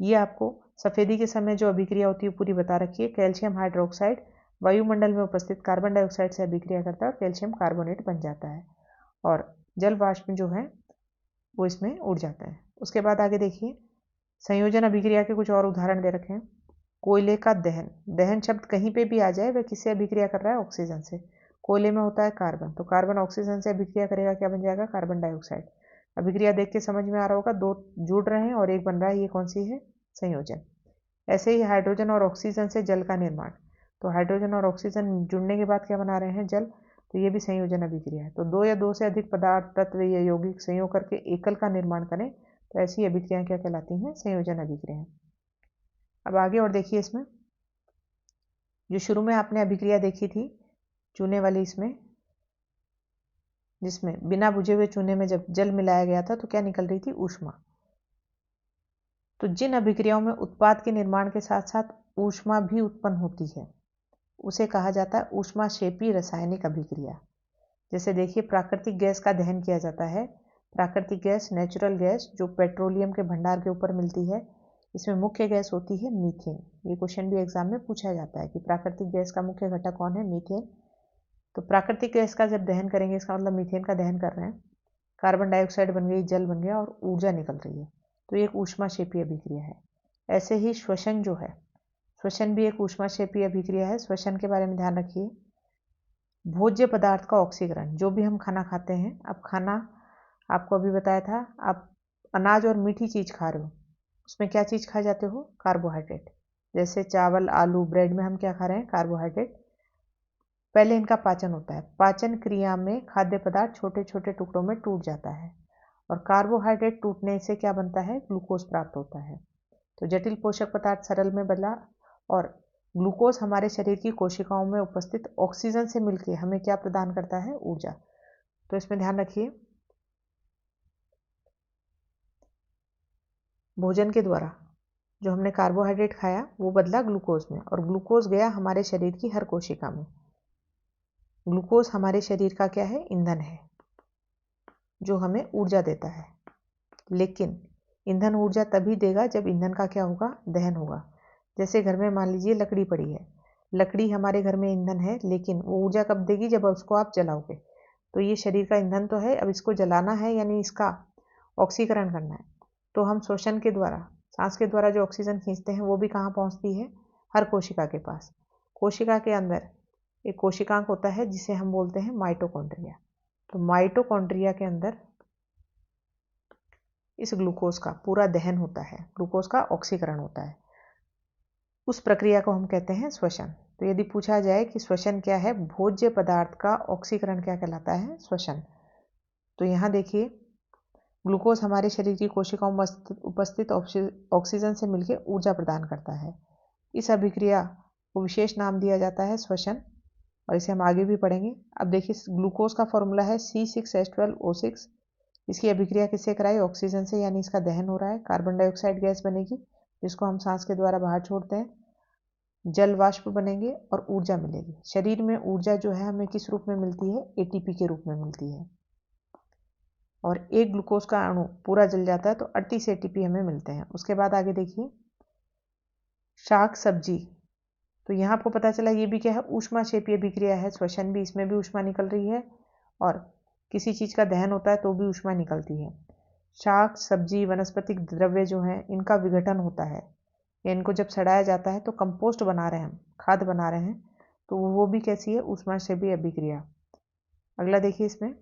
A: ये आपको सफ़ेदी के समय जो अभिक्रिया होती है पूरी बता रखी है। कैल्शियम हाइड्रोक्साइड वायुमंडल में उपस्थित कार्बन डाइऑक्साइड से अभिक्रिया करता है और कैल्शियम कार्बोनेट बन जाता है और जल वाष्प जो है वो इसमें उड़ जाता है। उसके बाद आगे देखिए, संयोजन अभिक्रिया के कुछ और उदाहरण दे रखे हैं। कोयले का दहन, दहन शब्द कहीं पे भी आ जाए वह किससे अभिक्रिया कर रहा है? ऑक्सीजन से। कोयले में होता है कार्बन, तो कार्बन ऑक्सीजन से अभिक्रिया करेगा, क्या बन जाएगा? Carbon dioxide. अभिक्रिया देख के समझ में आ रहा होगा, दो जुड़ रहे हैं और एक बन रहा है, ये कौन सी है? संयोजन। ऐसे ही हाइड्रोजन और ऑक्सीजन से जल का निर्माण, तो हाइड्रोजन और ऑक्सीजन जुड़ने के बाद क्या बना रहे हैं? जल। तो ये भी संयोजन अभिक्रिया है। तो दो या दो से अधिक पदार्थ, तत्व या यौगिक संयोग करके एकल का निर्माण करें तो ऐसी अभिक्रियाएं क्या कहलाती हैं? संयोजन अभिक्रियाएं। अब आगे और देखिए, इसमें जो शुरू में आपने अभिक्रिया देखी थी चूने वाली, इसमें जिसमें बिना बुझे हुए चूने में जब जल मिलाया गया था तो क्या निकल रही थी? ऊष्मा। तो जिन अभिक्रियाओं में उत्पाद के निर्माण के साथ साथ ऊष्मा भी उत्पन्न होती है उसे कहा जाता है ऊष्माक्षेपी रासायनिक अभिक्रिया। जैसे देखिए, प्राकृतिक गैस का दहन किया जाता है। प्राकृतिक गैस, नेचुरल गैस, जो पेट्रोलियम के भंडार के ऊपर मिलती है, इसमें मुख्य गैस होती है मीथेन। ये क्वेश्चन भी एग्जाम में पूछा जाता है कि प्राकृतिक गैस का मुख्य घटक कौन है? मीथेन। तो प्राकृतिक गैस का जब दहन करेंगे, इसका मतलब मीथेन का दहन कर रहे हैं, कार्बन डाइऑक्साइड बन गई, जल बन गया और ऊर्जा निकल रही है, तो ये एक ऊष्माक्षेपी अभिक्रिया है। ऐसे ही श्वसन जो है, श्वसन भी एक ऊष्माक्षेपी अभिक्रिया है। श्वसन के बारे में ध्यान रखिए। भोज्य पदार्थ का ऑक्सीकरण, जो भी हम खाना खाते हैं, अब खाना आपको अभी बताया था, आप अनाज और मीठी चीज़ खा रहे हो, उसमें क्या चीज़ खा जाते हो? कार्बोहाइड्रेट। जैसे चावल, आलू, ब्रेड में हम क्या खा रहे हैं? कार्बोहाइड्रेट। पहले इनका पाचन होता है। पाचन क्रिया में खाद्य पदार्थ छोटे छोटे टुकड़ों में टूट जाता है और कार्बोहाइड्रेट टूटने से क्या बनता है? ग्लूकोज प्राप्त होता है। तो जटिल पोषक पदार्थ सरल में बदला और ग्लूकोज हमारे शरीर की कोशिकाओं में उपस्थित ऑक्सीजन से मिलकर हमें क्या प्रदान करता है? ऊर्जा। तो इसमें ध्यान रखिए, भोजन के द्वारा जो हमने कार्बोहाइड्रेट खाया वो बदला ग्लूकोज में और ग्लूकोज गया हमारे शरीर की हर कोशिका में। ग्लूकोज हमारे शरीर का क्या है? ईंधन है, जो हमें ऊर्जा देता है। लेकिन ईंधन ऊर्जा तभी देगा जब ईंधन का क्या होगा? दहन होगा। जैसे घर में मान लीजिए लकड़ी पड़ी है, लकड़ी हमारे घर में ईंधन है, लेकिन वो ऊर्जा कब देगी? जब उसको आप जलाओगे। तो ये शरीर का ईंधन तो है, अब इसको जलाना है, यानी इसका ऑक्सीकरण करना है। तो हम श्वसन के द्वारा, सांस के द्वारा जो ऑक्सीजन खींचते हैं वो भी कहाँ पहुँचती है? हर कोशिका के पास। कोशिका के अंदर एक कोशिकांग होता है जिसे हम बोलते हैं माइटोकॉन्ड्रिया। तो माइटोकॉन्ड्रिया के अंदर इस ग्लूकोज का पूरा दहन होता है, ग्लूकोज का ऑक्सीकरण होता है। उस प्रक्रिया को हम कहते हैं श्वसन। तो यदि पूछा जाए कि श्वसन क्या है? भोज्य पदार्थ का ऑक्सीकरण क्या कहलाता है? श्वसन। तो यहाँ देखिए, ग्लूकोज हमारे शरीर की कोशिकाओं में उपस्थित ऑक्सीजन से मिलकर ऊर्जा प्रदान करता है। इस अभिक्रिया को विशेष नाम दिया जाता है श्वसन और इसे हम आगे भी पढ़ेंगे। अब देखिए, ग्लूकोज का फॉर्मूला है C6H12O6। इसकी अभिक्रिया किससे कराई? ऑक्सीजन से, यानी इसका दहन हो रहा है। कार्बन डाइऑक्साइड गैस बनेगी जिसको हम सांस के द्वारा बाहर छोड़ते हैं, जल वाष्प बनेंगे और ऊर्जा मिलेगी। शरीर में ऊर्जा जो है हमें किस रूप में मिलती है? ATP के रूप में मिलती है। और एक ग्लूकोज का अणु पूरा जल जाता है तो 38 ATP हमें मिलते हैं। उसके बाद आगे देखिए, शाक सब्जी, तो यहाँ आपको पता चला ये भी क्या है? ऊष्माक्षेपीय अभिक्रिया है। श्वसन भी, इसमें भी ऊष्मा निकल रही है और किसी चीज़ का दहन होता है तो भी ऊष्मा निकलती है। शाक सब्जी, वनस्पतिक द्रव्य जो हैं, इनका विघटन होता है या इनको जब सड़ाया जाता है तो कंपोस्ट बना रहे हैं हम, खाद बना रहे हैं, तो वो भी कैसी है? ऊष्माक्षेपीय अभिक्रिया। अगला देखिए, इसमें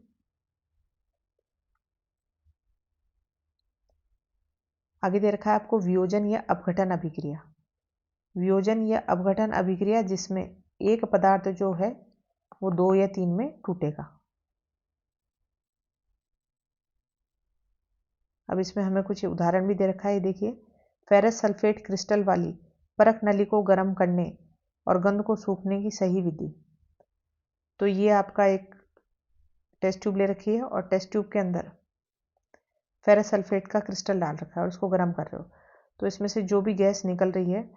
A: आगे दे रखा है आपको वियोजन या अपघटन अभिक्रिया। वियोजन या अपघटन अभिक्रिया जिसमें एक पदार्थ जो है वो 2 या 3 में टूटेगा। अब इसमें हमें कुछ उदाहरण भी दे रखा है। देखिए, फेरस सल्फेट क्रिस्टल वाली परख नली को गर्म करने और गंध को सूखने की सही विधि। तो ये आपका एक टेस्ट ट्यूब ले रखी है और टेस्ट ट्यूब के अंदर फेरस सल्फेट का क्रिस्टल डाल रखा है और उसको गर्म कर रहे हो, तो इसमें से जो भी गैस निकल रही है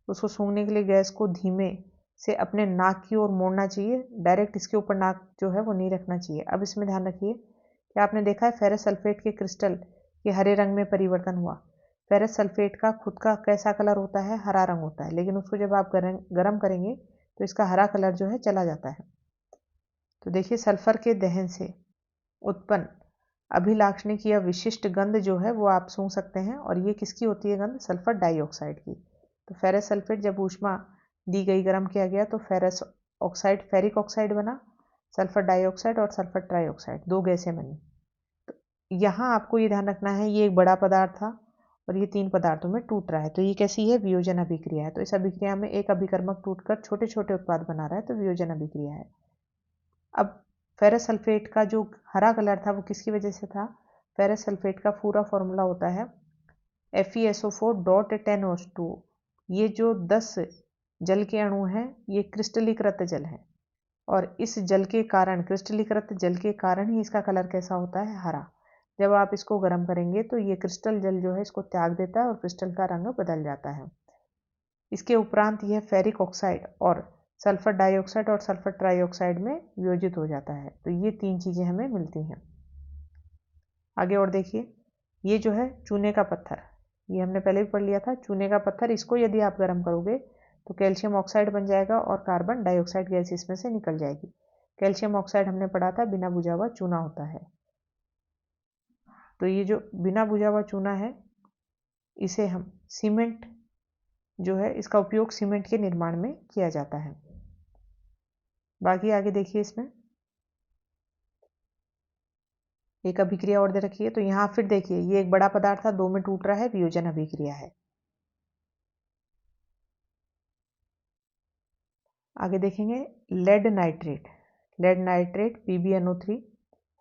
A: उसको सूंघने के लिए गैस को धीमे से अपने नाक की ओर मोड़ना चाहिए। डायरेक्ट इसके ऊपर नाक जो है वो नहीं रखना चाहिए। अब इसमें ध्यान रखिए कि आपने देखा है फेरस सल्फेट के क्रिस्टल के हरे रंग में परिवर्तन हुआ। फेरस सल्फेट का खुद का कैसा कलर होता है? हरा रंग होता है, लेकिन उसको जब आप गर्म करेंगे तो इसका हरा कलर जो है चला जाता है। तो देखिए, सल्फर के दहन से उत्पन्न अभिलाक्षणिक या विशिष्ट गंध जो है वो आप सूंघ सकते हैं, और ये किसकी होती है गंध? सल्फर डाइऑक्साइड की। तो फेरस सल्फेट जब ऊष्मा दी गई, गर्म किया गया, तो फेरस ऑक्साइड फेरिक ऑक्साइड बना, सल्फर डाइऑक्साइड और सल्फर ट्राइऑक्साइड 2 गैसें बनी। तो यहाँ आपको ये ध्यान रखना है, ये एक बड़ा पदार्थ था और ये 3 पदार्थों में टूट रहा है, तो ये कैसी है? वियोजन अभिक्रिया है। तो इस अभिक्रिया में एक अभिकर्मक टूटकर छोटे छोटे उत्पाद बना रहा है, तो वियोजन अभिक्रिया है। अब फेरस सल्फेट का जो हरा कलर था वो किसकी वजह से था? फेरस सल्फेट का पूरा फॉर्मूला होता है FeSO4.10O2। ये जो 10 जल के अणु हैं ये क्रिस्टलीकृत जल है, और इस जल के कारण, क्रिस्टलीकृत जल के कारण ही इसका कलर कैसा होता है? हरा। जब आप इसको गर्म करेंगे तो ये क्रिस्टल जल जो है इसको त्याग देता है और क्रिस्टल का रंग बदल जाता है। इसके उपरांत यह फेरिक ऑक्साइड और सल्फर डाइऑक्साइड और सल्फर ट्राइऑक्साइड में वियोजित हो जाता है। तो ये 3 चीज़ें हमें मिलती हैं। आगे और देखिए, ये जो है चूने का पत्थर, ये हमने पहले भी पढ़ लिया था। चूने का पत्थर, इसको यदि आप गर्म करोगे तो कैल्शियम ऑक्साइड बन जाएगा और कार्बन डाइऑक्साइड गैस इसमें से निकल जाएगी। कैल्शियम ऑक्साइड हमने पढ़ा था बिना बुझा हुआ चूना होता है। तो ये जो बिना बुझा हुआ चूना है, इसे हम सीमेंट जो है, इसका उपयोग सीमेंट के निर्माण में किया जाता है। बाकी आगे देखिए, इसमें एक अभिक्रिया और दे रखी है। तो यहाँ फिर देखिए, ये एक बड़ा पदार्थ था, 2 में टूट रहा है, वियोजन अभिक्रिया है। आगे देखेंगे lead nitrate. Lead nitrate PbNO3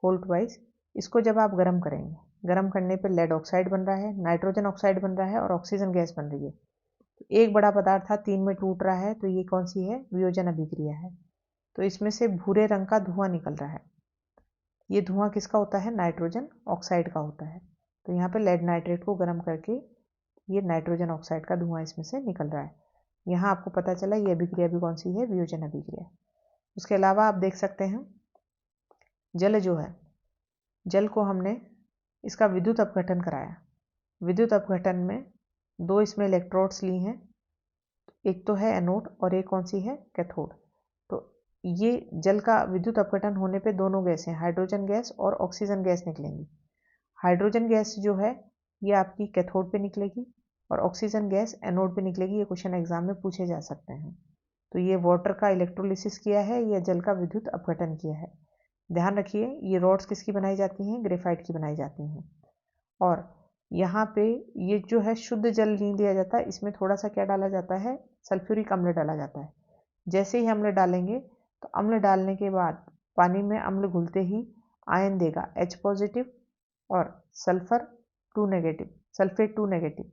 A: whole twice. इसको जब आप गर्म करेंगे, गर्म करने पर लेड ऑक्साइड बन रहा है, नाइट्रोजन ऑक्साइड बन रहा है और ऑक्सीजन गैस बन रही है। तो एक बड़ा पदार्थ था, 3 में टूट रहा है, तो ये कौन सी है? वियोजन अभिक्रिया है। तो इसमें से भूरे रंग का धुआं निकल रहा है। ये धुआं किसका होता है? नाइट्रोजन ऑक्साइड का होता है। तो यहाँ पे लेड नाइट्रेट को गर्म करके ये नाइट्रोजन ऑक्साइड का धुआं इसमें से निकल रहा है। यहाँ आपको पता चला ये अभिक्रिया भी कौन सी है? वियोजन अभिक्रिया। उसके अलावा आप देख सकते हैं, जल जो है, जल को हमने इसका विद्युत अपघटन कराया। विद्युत अपघटन में 2 इसमें इलेक्ट्रोड्स ली हैं, एक तो है एनोड और एक कौन सी है? कैथोड। तो ये जल का विद्युत अपघटन होने पे दोनों गैसें, हाइड्रोजन गैस और ऑक्सीजन गैस निकलेंगी। हाइड्रोजन गैस जो है ये आपकी कैथोड पे निकलेगी और ऑक्सीजन गैस एनोड पे निकलेगी। ये क्वेश्चन एग्जाम में पूछे जा सकते हैं। तो ये वाटर का इलेक्ट्रोलिसिस किया है या जल का विद्युत अपघटन किया है। ध्यान रखिए, ये रॉड्स किसकी बनाई जाती हैं? ग्रेफाइट की बनाई जाती हैं। और यहाँ पे ये जो है शुद्ध जल नहीं दिया जाता, इसमें थोड़ा सा क्या डाला जाता है? सल्फ्यूरिक अम्ल डाला जाता है। जैसे ही अम्ल डालेंगे तो अम्ल डालने के बाद पानी में अम्ल घुलते ही आयन देगा H पॉजिटिव और सल्फर 2 नेगेटिव, सल्फेट 2 नेगेटिव,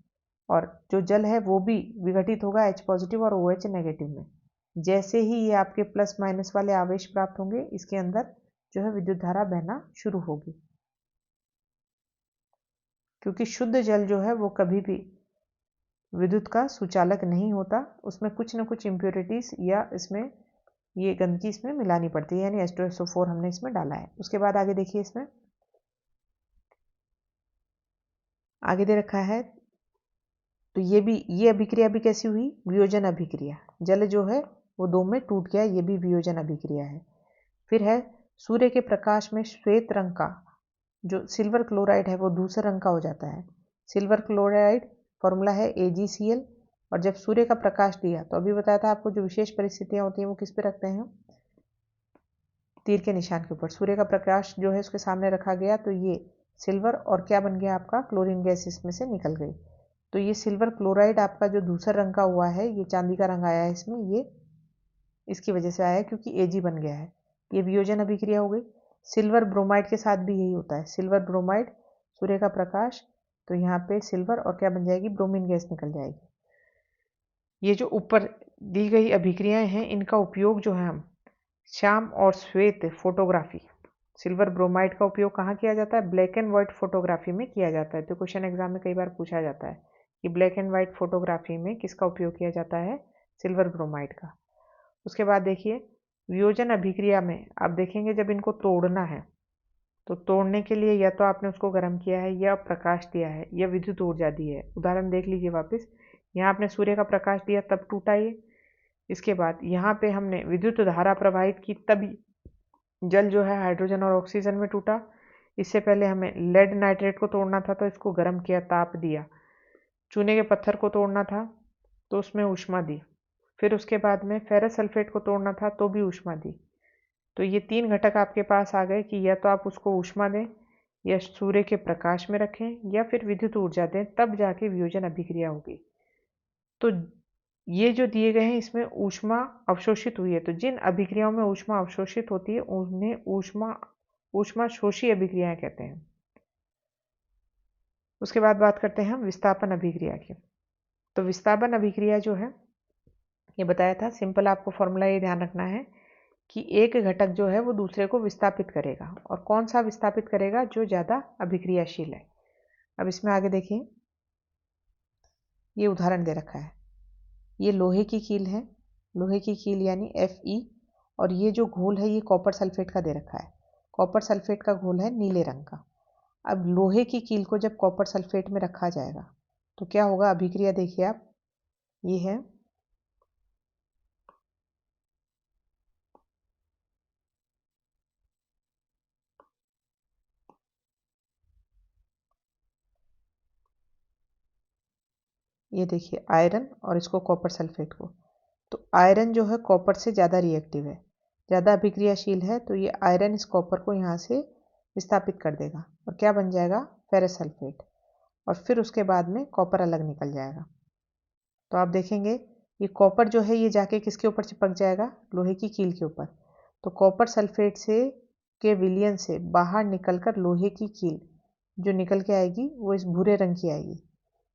A: और जो जल है वो भी विघटित होगा H पॉजिटिव और OH नेगेटिव में। जैसे ही ये आपके प्लस माइनस वाले आवेश प्राप्त होंगे, इसके अंदर जो है विद्युत धारा बहना शुरू होगी। क्योंकि शुद्ध जल जो है वो कभी भी विद्युत का सुचालक नहीं होता, उसमें कुछ ना कुछ इम्प्योरिटीज या इसमें ये गंदगी इसमें मिलानी पड़ती है, यानी H2SO4 हमने इसमें डाला है। उसके बाद आगे देखिए, इसमें आगे दे रखा है, तो ये अभिक्रिया भी कैसी हुई? वियोजन अभिक्रिया। जल जो है वो 2 में टूट गया, ये भी वियोजन अभिक्रिया है। फिर है सूर्य के प्रकाश में श्वेत रंग का जो सिल्वर क्लोराइड है वो दूसरे रंग का हो जाता है। सिल्वर क्लोराइड फॉर्मूला है AgCl, और जब सूर्य का प्रकाश दिया तो अभी बताया था आपको, जो विशेष परिस्थितियां होती हैं वो किस पे रखते हैं? तीर के निशान के ऊपर। सूर्य का प्रकाश जो है उसके सामने रखा गया, तो ये सिल्वर और क्या बन गया आपका? क्लोरीन गैस इसमें से निकल गई। तो ये सिल्वर क्लोराइड आपका जो दूसरा रंग का हुआ है, ये चांदी का रंग आया है इसमें, ये इसकी वजह से आया है क्योंकि Ag बन गया है। ये वियोजन अभिक्रिया हो गई। सिल्वर ब्रोमाइड के साथ भी यही होता है। सिल्वर ब्रोमाइड, सूर्य का प्रकाश, तो यहाँ पे सिल्वर और क्या बन जाएगी? ब्रोमीन गैस निकल जाएगी। ये जो ऊपर दी गई अभिक्रियाएं हैं, इनका उपयोग जो है हम श्याम और श्वेत फोटोग्राफी, सिल्वर ब्रोमाइड का उपयोग कहाँ किया जाता है? ब्लैक एंड व्हाइट फोटोग्राफी में किया जाता है। तो क्वेश्चन एग्जाम में कई बार पूछा जाता है कि ब्लैक एंड व्हाइट फोटोग्राफी में किसका उपयोग किया जाता है? सिल्वर ब्रोमाइड का। उसके बाद देखिए, वियोजन अभिक्रिया में आप देखेंगे जब इनको तोड़ना है, तो तोड़ने के लिए या तो आपने उसको गर्म किया है या प्रकाश दिया है या विद्युत ऊर्जा दी है। उदाहरण देख लीजिए वापस, यहाँ आपने सूर्य का प्रकाश दिया तब टूटा ये। इसके बाद यहाँ पे हमने विद्युत धारा प्रवाहित की तभी जल जो है हाइड्रोजन और ऑक्सीजन में टूटा। इससे पहले हमें लेड नाइट्रेट को तोड़ना था तो इसको गर्म किया, ताप दिया। चूने के पत्थर को तोड़ना था तो उसमें ऊष्मा दी। फिर उसके बाद में फेरस सल्फेट को तोड़ना था तो भी ऊष्मा दी। तो ये 3 घटक आपके पास आ गए कि या तो आप उसको ऊष्मा दें, या सूर्य के प्रकाश में रखें, या फिर विद्युत ऊर्जा दें, तब जाके वियोजन अभिक्रिया होगी। तो ये जो दिए गए हैं इसमें ऊष्मा अवशोषित हुई है, तो जिन अभिक्रियाओं में ऊष्मा अवशोषित होती है उन्हें ऊष्मा शोषी अभिक्रियाएं कहते हैं। उसके बाद बात करते हैं हम विस्थापन अभिक्रिया की। तो विस्थापन अभिक्रिया जो है, ये बताया था, सिंपल आपको फॉर्मूला ये ध्यान रखना है कि एक घटक जो है वो दूसरे को विस्थापित करेगा, और कौन सा विस्थापित करेगा? जो ज़्यादा अभिक्रियाशील है। अब इसमें आगे देखिए, ये उदाहरण दे रखा है। ये लोहे की कील है, लोहे की कील यानी Fe, और ये जो घोल है ये कॉपर सल्फेट का दे रखा है। कॉपर सल्फेट का घोल है नीले रंग का। अब लोहे की कील को जब कॉपर सल्फेट में रखा जाएगा तो क्या होगा? अभिक्रिया देखिए आप, ये है, ये देखिए आयरन और इसको कॉपर सल्फेट को। तो आयरन जो है कॉपर से ज़्यादा रिएक्टिव है, ज़्यादा अभिक्रियाशील है, तो ये आयरन इस कॉपर को यहाँ से विस्थापित कर देगा और क्या बन जाएगा? Ferrous sulphate. और फिर उसके बाद में कॉपर अलग निकल जाएगा। तो आप देखेंगे ये कॉपर जो है ये जाके किसके ऊपर चिपक जाएगा? लोहे की कील के ऊपर। तो कॉपर सल्फेट से के विलयन से बाहर निकलकर लोहे की कील जो निकल के आएगी वो इस भूरे रंग की आएगी।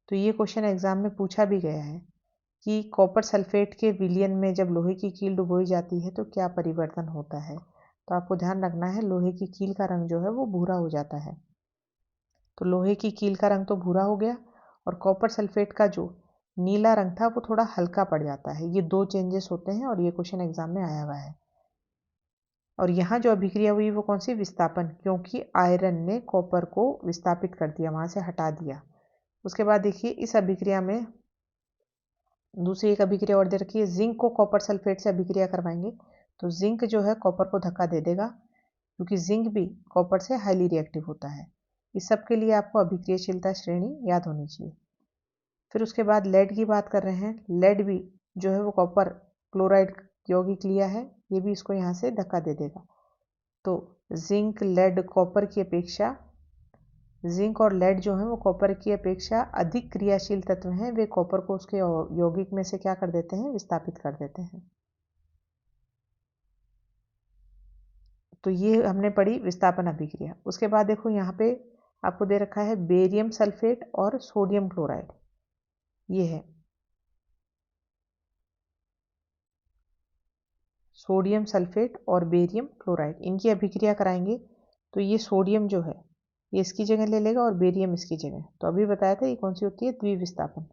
A: तो ये क्वेश्चन एग्जाम में पूछा भी गया है कि कॉपर सल्फेट के विलयन में जब लोहे की कील डुबोई जाती है तो क्या परिवर्तन होता है। तो आपको ध्यान रखना है लोहे की कील का रंग जो है वो भूरा हो जाता है। तो लोहे की कील का रंग तो भूरा हो गया, और कॉपर सल्फेट का जो नीला रंग था वो थोड़ा हल्का पड़ जाता है। ये 2 चेंजेस होते हैं और ये क्वेश्चन एग्जाम में आया हुआ है। और यहाँ जो अभिक्रिया हुई वो कौन सी? विस्थापन, क्योंकि आयरन ने कॉपर को विस्थापित कर दिया, वहाँ से हटा दिया। उसके बाद देखिए इस अभिक्रिया में दूसरी एक अभिक्रिया और दे रखी है, जिंक को कॉपर सल्फेट से अभिक्रिया करवाएंगे तो जिंक जो है कॉपर को धक्का दे देगा, क्योंकि जिंक भी कॉपर से हाईली रिएक्टिव होता है। इस सब के लिए आपको अभिक्रियाशीलता श्रेणी याद होनी चाहिए। फिर उसके बाद लेड की बात कर रहे हैं। लेड भी जो है वो कॉपर क्लोराइड यौगिक लिया है, ये भी इसको यहाँ से धक्का दे देगा। तो जिंक लेड कॉपर की अपेक्षा, जिंक और लेड जो है वो कॉपर की अपेक्षा अधिक क्रियाशील तत्व हैं। वे कॉपर को उसके यौगिक में से क्या कर देते हैं? विस्थापित कर देते हैं। तो ये हमने पढ़ी विस्थापन अभिक्रिया। उसके बाद देखो यहाँ पे आपको दे रखा है बेरियम सल्फेट और सोडियम क्लोराइड। ये है सोडियम सल्फेट और बेरियम क्लोराइड, इनकी अभिक्रिया कराएंगे तो ये सोडियम जो है ये इसकी जगह ले लेगा और बेरियम इसकी जगह। तो अभी बताया था ये कौन सी होती है? द्विविस्थापन।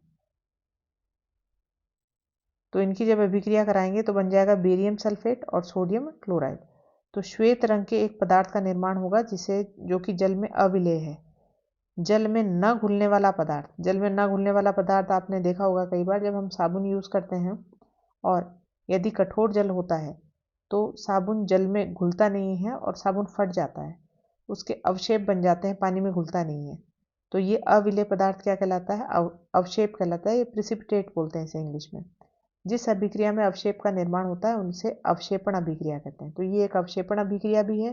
A: तो इनकी जब अभिक्रिया कराएंगे तो बन जाएगा बेरियम सल्फेट और सोडियम क्लोराइड। तो श्वेत रंग के एक पदार्थ का निर्माण होगा जिसे, जो कि जल में अविलेय है, जल में न घुलने वाला पदार्थ। जल में न घुलने वाला पदार्थ आपने देखा होगा कई बार जब हम साबुन यूज़ करते हैं और यदि कठोर जल होता है तो साबुन जल में घुलता नहीं है और साबुन फट जाता है, उसके अवशेप बन जाते हैं, पानी में घुलता नहीं है। तो ये अविलेय पदार्थ क्या कहलाता है? अवशेप कहलाता है। ये प्रिसिपिटेट बोलते हैं इसे इंग्लिश में। जिस अभिक्रिया में अवशेप का निर्माण होता है उनसे अवशेपण अभिक्रिया कहते हैं। तो ये एक अवशेपण अभिक्रिया भी है।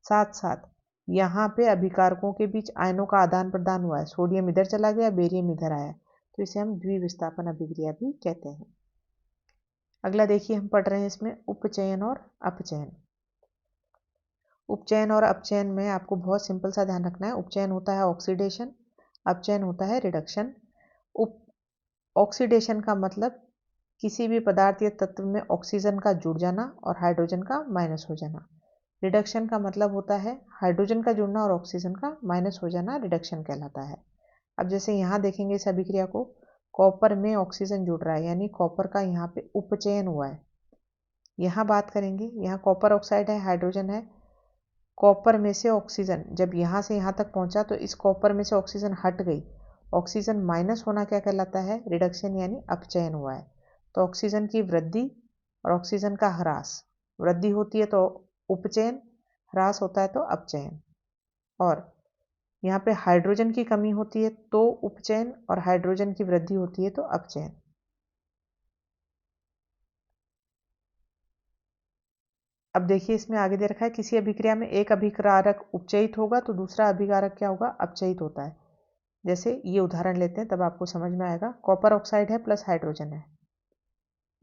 A: साथ साथ यहाँ पे अभिकारकों के बीच आयनों का आदान प्रदान हुआ है, सोडियम इधर चला गया, बेरियम इधर आया, तो इसे हम द्विविस्थापन अभिक्रिया भी कहते हैं। अगला देखिए हम पढ़ रहे हैं इसमें उपचयन और अपचयन। उपचयन और अपचयन में आपको बहुत सिंपल सा ध्यान रखना है। उपचयन होता है ऑक्सीडेशन, अपचयन होता है रिडक्शन। ऑक्सीडेशन का मतलब किसी भी पदार्थ या तत्व में ऑक्सीजन का जुड़ जाना और हाइड्रोजन का माइनस हो जाना। रिडक्शन का मतलब होता है हाइड्रोजन का जुड़ना और ऑक्सीजन का माइनस हो जाना, रिडक्शन कहलाता है। अब जैसे यहाँ देखेंगे इस अभिक्रिया को, कॉपर में ऑक्सीजन जुड़ रहा है यानी कॉपर का यहाँ पे उपचयन हुआ है। यहाँ बात करेंगे, यहाँ कॉपर ऑक्साइड है, हाइड्रोजन है, कॉपर में से ऑक्सीजन जब यहाँ से यहाँ तक पहुँचा तो इस कॉपर में से ऑक्सीजन हट गई, ऑक्सीजन माइनस होना क्या कहलाता है? रिडक्शन यानी अपचयन हुआ है। तो ऑक्सीजन की वृद्धि और ऑक्सीजन का ह्रास, वृद्धि होती है तो उपचयन, ह्रास होता है तो अपचयन। और यहाँ पे हाइड्रोजन की कमी होती है तो उपचयन, और हाइड्रोजन की वृद्धि होती है तो अपचयन। अब देखिए इसमें आगे दे रखा है, किसी अभिक्रिया में एक अभिकारक उपचयित होगा तो दूसरा अभिकारक क्या होगा, अपचयित होता है। जैसे ये उदाहरण लेते हैं तब आपको समझ में आएगा। कॉपर ऑक्साइड है प्लस हाइड्रोजन है,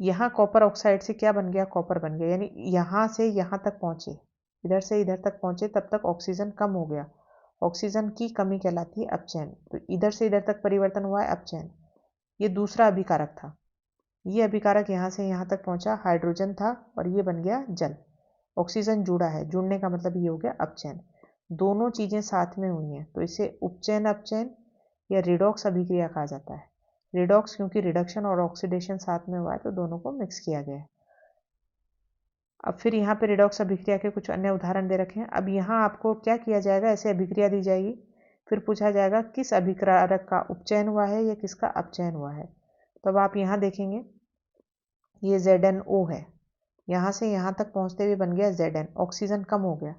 A: यहाँ कॉपर ऑक्साइड से क्या बन गया, कॉपर बन गया, यानी यहाँ से यहाँ तक पहुंचे, इधर से इधर तक पहुंचे, तब तक ऑक्सीजन कम हो गया, ऑक्सीजन की कमी कहलाती है अपचयन। तो इधर से इधर तक परिवर्तन हुआ है, अपचयन। ये दूसरा अभिकारक था, ये अभिकारक यहाँ से यहाँ तक पहुंचा, हाइड्रोजन था और ये बन गया जल। ऑक्सीजन जुड़ा है, जुड़ने का मतलब ये हो गया अपचयन। दोनों चीजें साथ में हुई हैं तो इसे उपचयन अपचयन या रिडॉक्स अभिक्रिया कहा जाता है। रिडॉक्स क्योंकि रिडक्शन और ऑक्सीडेशन साथ में हुआ है तो दोनों को मिक्स किया गया है। अब फिर यहाँ पे रिडॉक्स अभिक्रिया के कुछ अन्य उदाहरण दे रखे हैं। अब यहाँ आपको क्या किया जाएगा, ऐसे अभिक्रिया दी जाएगी, फिर पूछा जाएगा किस अभिकारक का उपचयन हुआ है या किसका अपचयन हुआ है। तो अब आप यहाँ देखेंगे ये ZnO है, यहाँ से यहाँ तक पहुँचते हुए बन गया Zn, ऑक्सीजन कम हो गया,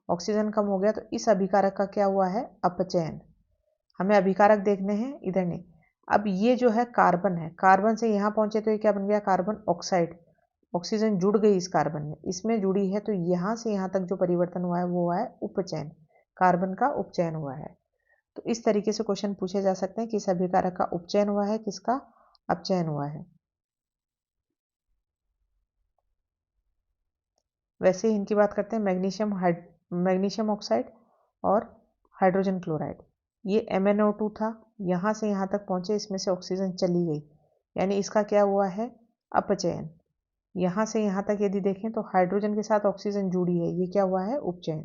A: ऑक्सीजन कम हो गया तो इस अभिकारक का क्या हुआ है, अपचयन। हमें अभिकारक देखने हैं, इधर नहीं। अब ये जो है कार्बन है, कार्बन से यहाँ पहुंचे तो ये क्या बन गया, कार्बन ऑक्साइड, ऑक्सीजन जुड़ गई इस कार्बन में, इसमें जुड़ी है तो यहाँ से यहाँ तक जो परिवर्तन हुआ है वो हुआ है उपचयन, कार्बन का उपचयन हुआ है। तो इस तरीके से क्वेश्चन पूछे जा सकते हैं, किस अभिकारक का उपचयन हुआ है, किसका अपचयन हुआ है। वैसे ही इनकी बात करते हैं, मैग्नीशियम ऑक्साइड और हाइड्रोजन क्लोराइड। ये MnO2 था, यहाँ से यहाँ तक पहुँचे, इसमें से ऑक्सीजन चली गई, यानी इसका क्या हुआ है, अपचयन। यहाँ से यहाँ तक यदि देखें तो हाइड्रोजन के साथ ऑक्सीजन जुड़ी है, ये क्या हुआ है, उपचयन।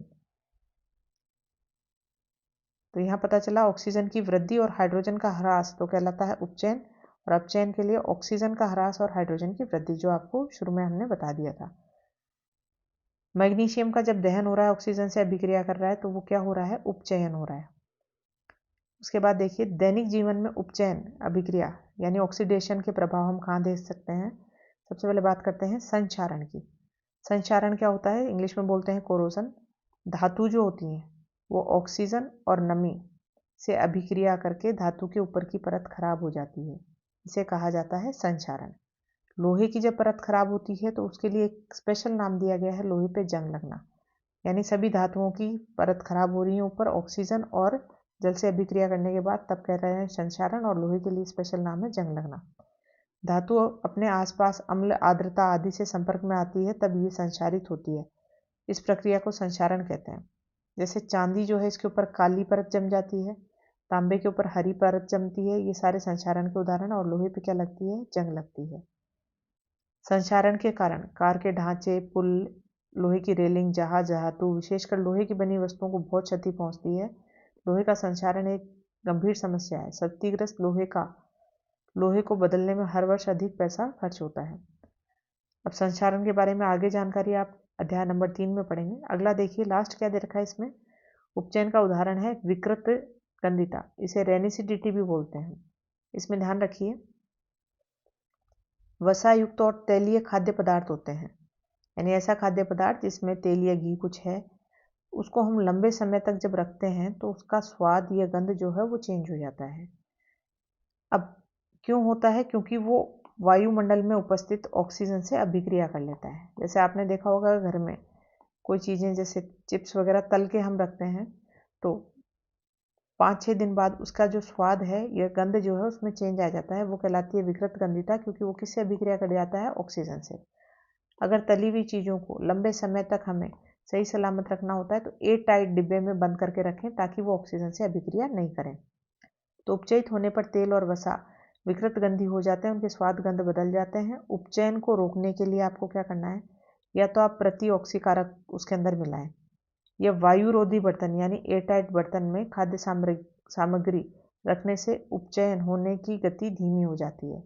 A: तो यहाँ पता चला ऑक्सीजन की वृद्धि और हाइड्रोजन का ह्रास तो कहलाता है उपचयन, और अपचयन के लिए ऑक्सीजन का ह्रास और हाइड्रोजन की वृद्धि, जो आपको शुरू में हमने बता दिया था। मैग्नीशियम का जब दहन हो रहा है, ऑक्सीजन से अभिक्रिया कर रहा है तो वो क्या हो रहा है, उपचयन हो रहा है। उसके बाद देखिए दैनिक जीवन में उपचयन अभिक्रिया यानी ऑक्सीडेशन के प्रभाव हम कहाँ देख सकते हैं। सबसे पहले बात करते हैं संक्षारण की। संक्षारण क्या होता है, इंग्लिश में बोलते हैं कोरोजन। धातु जो होती हैं वो ऑक्सीजन और नमी से अभिक्रिया करके धातु के ऊपर की परत खराब हो जाती है, इसे कहा जाता है संक्षारण। लोहे की जब परत खराब होती है तो उसके लिए एक स्पेशल नाम दिया गया है, लोहे पे जंग लगना। यानी सभी धातुओं की परत खराब हो रही है ऊपर ऑक्सीजन और जल से अभिक्रिया करने के बाद, तब कह रहे हैं संक्षारण, और लोहे के लिए स्पेशल नाम है जंग लगना। धातु अपने आसपास अम्ल, आर्द्रता आदि से संपर्क में आती है तब ये संक्षारित होती है, इस प्रक्रिया को संक्षारण कहते हैं। जैसे चांदी जो है इसके ऊपर काली परत जम जाती है, तांबे के ऊपर हरी परत जमती है, ये सारे संक्षारण के उदाहरण। और लोहे पे क्या लगती है, जंग लगती है। संक्षारण के कारण कार के ढांचे, पुल, लोहे की रेलिंग, जहाज, धातु, विशेषकर लोहे की बनी वस्तुओं को बहुत क्षति पहुंचती है। लोहे का संक्षारण एक गंभीर समस्या है। क्षतिग्रस्त लोहे को बदलने में हर वर्ष अधिक पैसा खर्च होता है। अब संक्षारण के बारे में आगे जानकारी आप अध्याय नंबर 3 में पढ़ेंगे। अगला देखिए, लास्ट क्या दे रखा है इसमें, उपचयन का उदाहरण है विकृत गंधिता, इसे रेनिसिडिटी भी बोलते हैं। इसमें ध्यान रखिए, वसा युक्त और तैलीय खाद्य पदार्थ होते हैं, यानी ऐसा खाद्य पदार्थ जिसमें तेल या घी कुछ है, उसको हम लंबे समय तक जब रखते हैं तो उसका स्वाद या गंध जो है वो चेंज हो जाता है। अब क्यों होता है, क्योंकि वो वायुमंडल में उपस्थित ऑक्सीजन से अभिक्रिया कर लेता है। जैसे आपने देखा होगा घर में कोई चीज़ें जैसे चिप्स वगैरह तल के हम रखते हैं तो 5-6 दिन बाद उसका जो स्वाद है या गंध जो है उसमें चेंज आ जाता है, वो कहलाती है विकृत गंधिता, क्योंकि वो किससे अभिक्रिया कर जाता है, ऑक्सीजन से। अगर तली हुई चीज़ों को लंबे समय तक हमें सही सलामत रखना होता है तो एयर टाइट डिब्बे में बंद करके रखें ताकि वो ऑक्सीजन से अभिक्रिया नहीं करें। तो उपचयित होने पर तेल और वसा विकृत गंधी हो जाते हैं, उनके स्वाद गंध बदल जाते हैं। उपचयन को रोकने के लिए आपको क्या करना है, या तो आप प्रति ऑक्सीकारक उसके अंदर मिलाएं, या वायुरोधी बर्तन यानी एयरटाइट बर्तन में खाद्य सामग्री रखने से उपचयन होने की गति धीमी हो जाती है।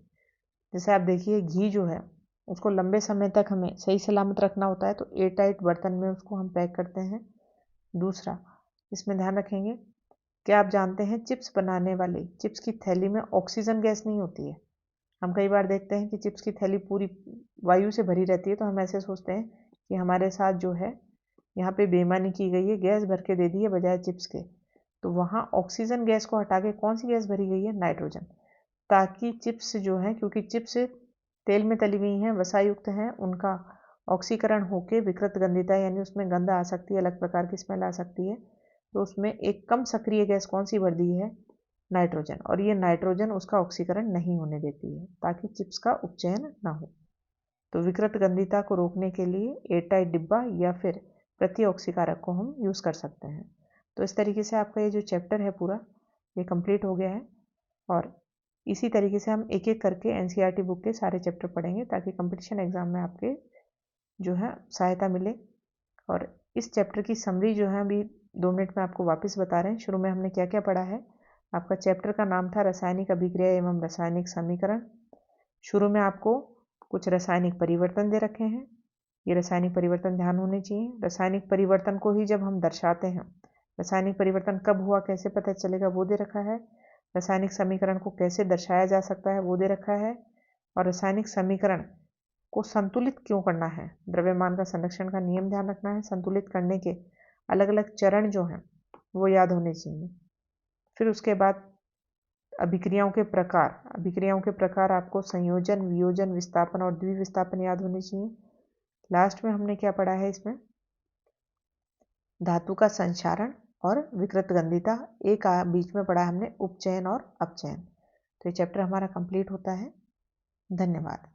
A: जैसे आप देखिए घी जो है उसको लंबे समय तक हमें सही सलामत रखना होता है तो एयरटाइट बर्तन में उसको हम पैक करते हैं। दूसरा, इसमें ध्यान रखेंगे, क्या आप जानते हैं चिप्स बनाने वाली चिप्स की थैली में ऑक्सीजन गैस नहीं होती है। हम कई बार देखते हैं कि चिप्स की थैली पूरी वायु से भरी रहती है तो हम ऐसे सोचते हैं कि हमारे साथ जो है यहाँ पे बेईमानी की गई है, गैस भर के दे दी है बजाय चिप्स के। तो वहाँ ऑक्सीजन गैस को हटा के कौन सी गैस भरी गई है? नाइट्रोजन। ताकि चिप्स जो है, क्योंकि चिप्स तेल में तली हुई हैं, वसायुक्त हैं, उनका ऑक्सीकरण होके विकृत गंधिता यानी उसमें गंध आ सकती है, अलग प्रकार की स्मेल आ सकती है। तो उसमें एक कम सक्रिय गैस कौन सी भर दी है? नाइट्रोजन। और ये नाइट्रोजन उसका ऑक्सीकरण नहीं होने देती है ताकि चिप्स का उपचयन ना हो। तो विकृत गंधिता को रोकने के लिए एयरटाइट डिब्बा या फिर प्रति ऑक्सीकारक को हम यूज़ कर सकते हैं। तो इस तरीके से आपका ये जो चैप्टर है पूरा ये कंप्लीट हो गया है। और इसी तरीके से हम एक एक करके एनसीईआरटी बुक के सारे चैप्टर पढ़ेंगे ताकि कंपटीशन एग्जाम में आपके जो है सहायता मिले। और इस चैप्टर की समरी जो है अभी 2 मिनट में आपको वापस बता रहे हैं। शुरू में हमने क्या क्या पढ़ा है। आपका चैप्टर का नाम था रासायनिक अभिक्रिया एवं रासायनिक समीकरण। शुरू में आपको कुछ रासायनिक परिवर्तन दे रखे हैं, ये रासायनिक परिवर्तन ध्यान होने चाहिए। रासायनिक परिवर्तन को ही जब हम दर्शाते हैं, रासायनिक परिवर्तन कब हुआ कैसे पता चलेगा वो दे रखा है। रासायनिक समीकरण को कैसे दर्शाया जा सकता है वो दे रखा है। और रासायनिक समीकरण को संतुलित क्यों करना है, द्रव्यमान का संरक्षण का नियम ध्यान रखना है। संतुलित करने के अलग अलग चरण जो हैं वो याद होने चाहिए। फिर उसके बाद अभिक्रियाओं के प्रकार आपको संयोजन, वियोजन, विस्थापन और द्विविस्थापन याद होने चाहिए। लास्ट में हमने क्या पढ़ा है इसमें? धातु का संक्षारण और विकृत गंधिता। एक बीच में पढ़ा हमने उपचयन और अपचयन। तो ये चैप्टर हमारा कंप्लीट होता है। धन्यवाद।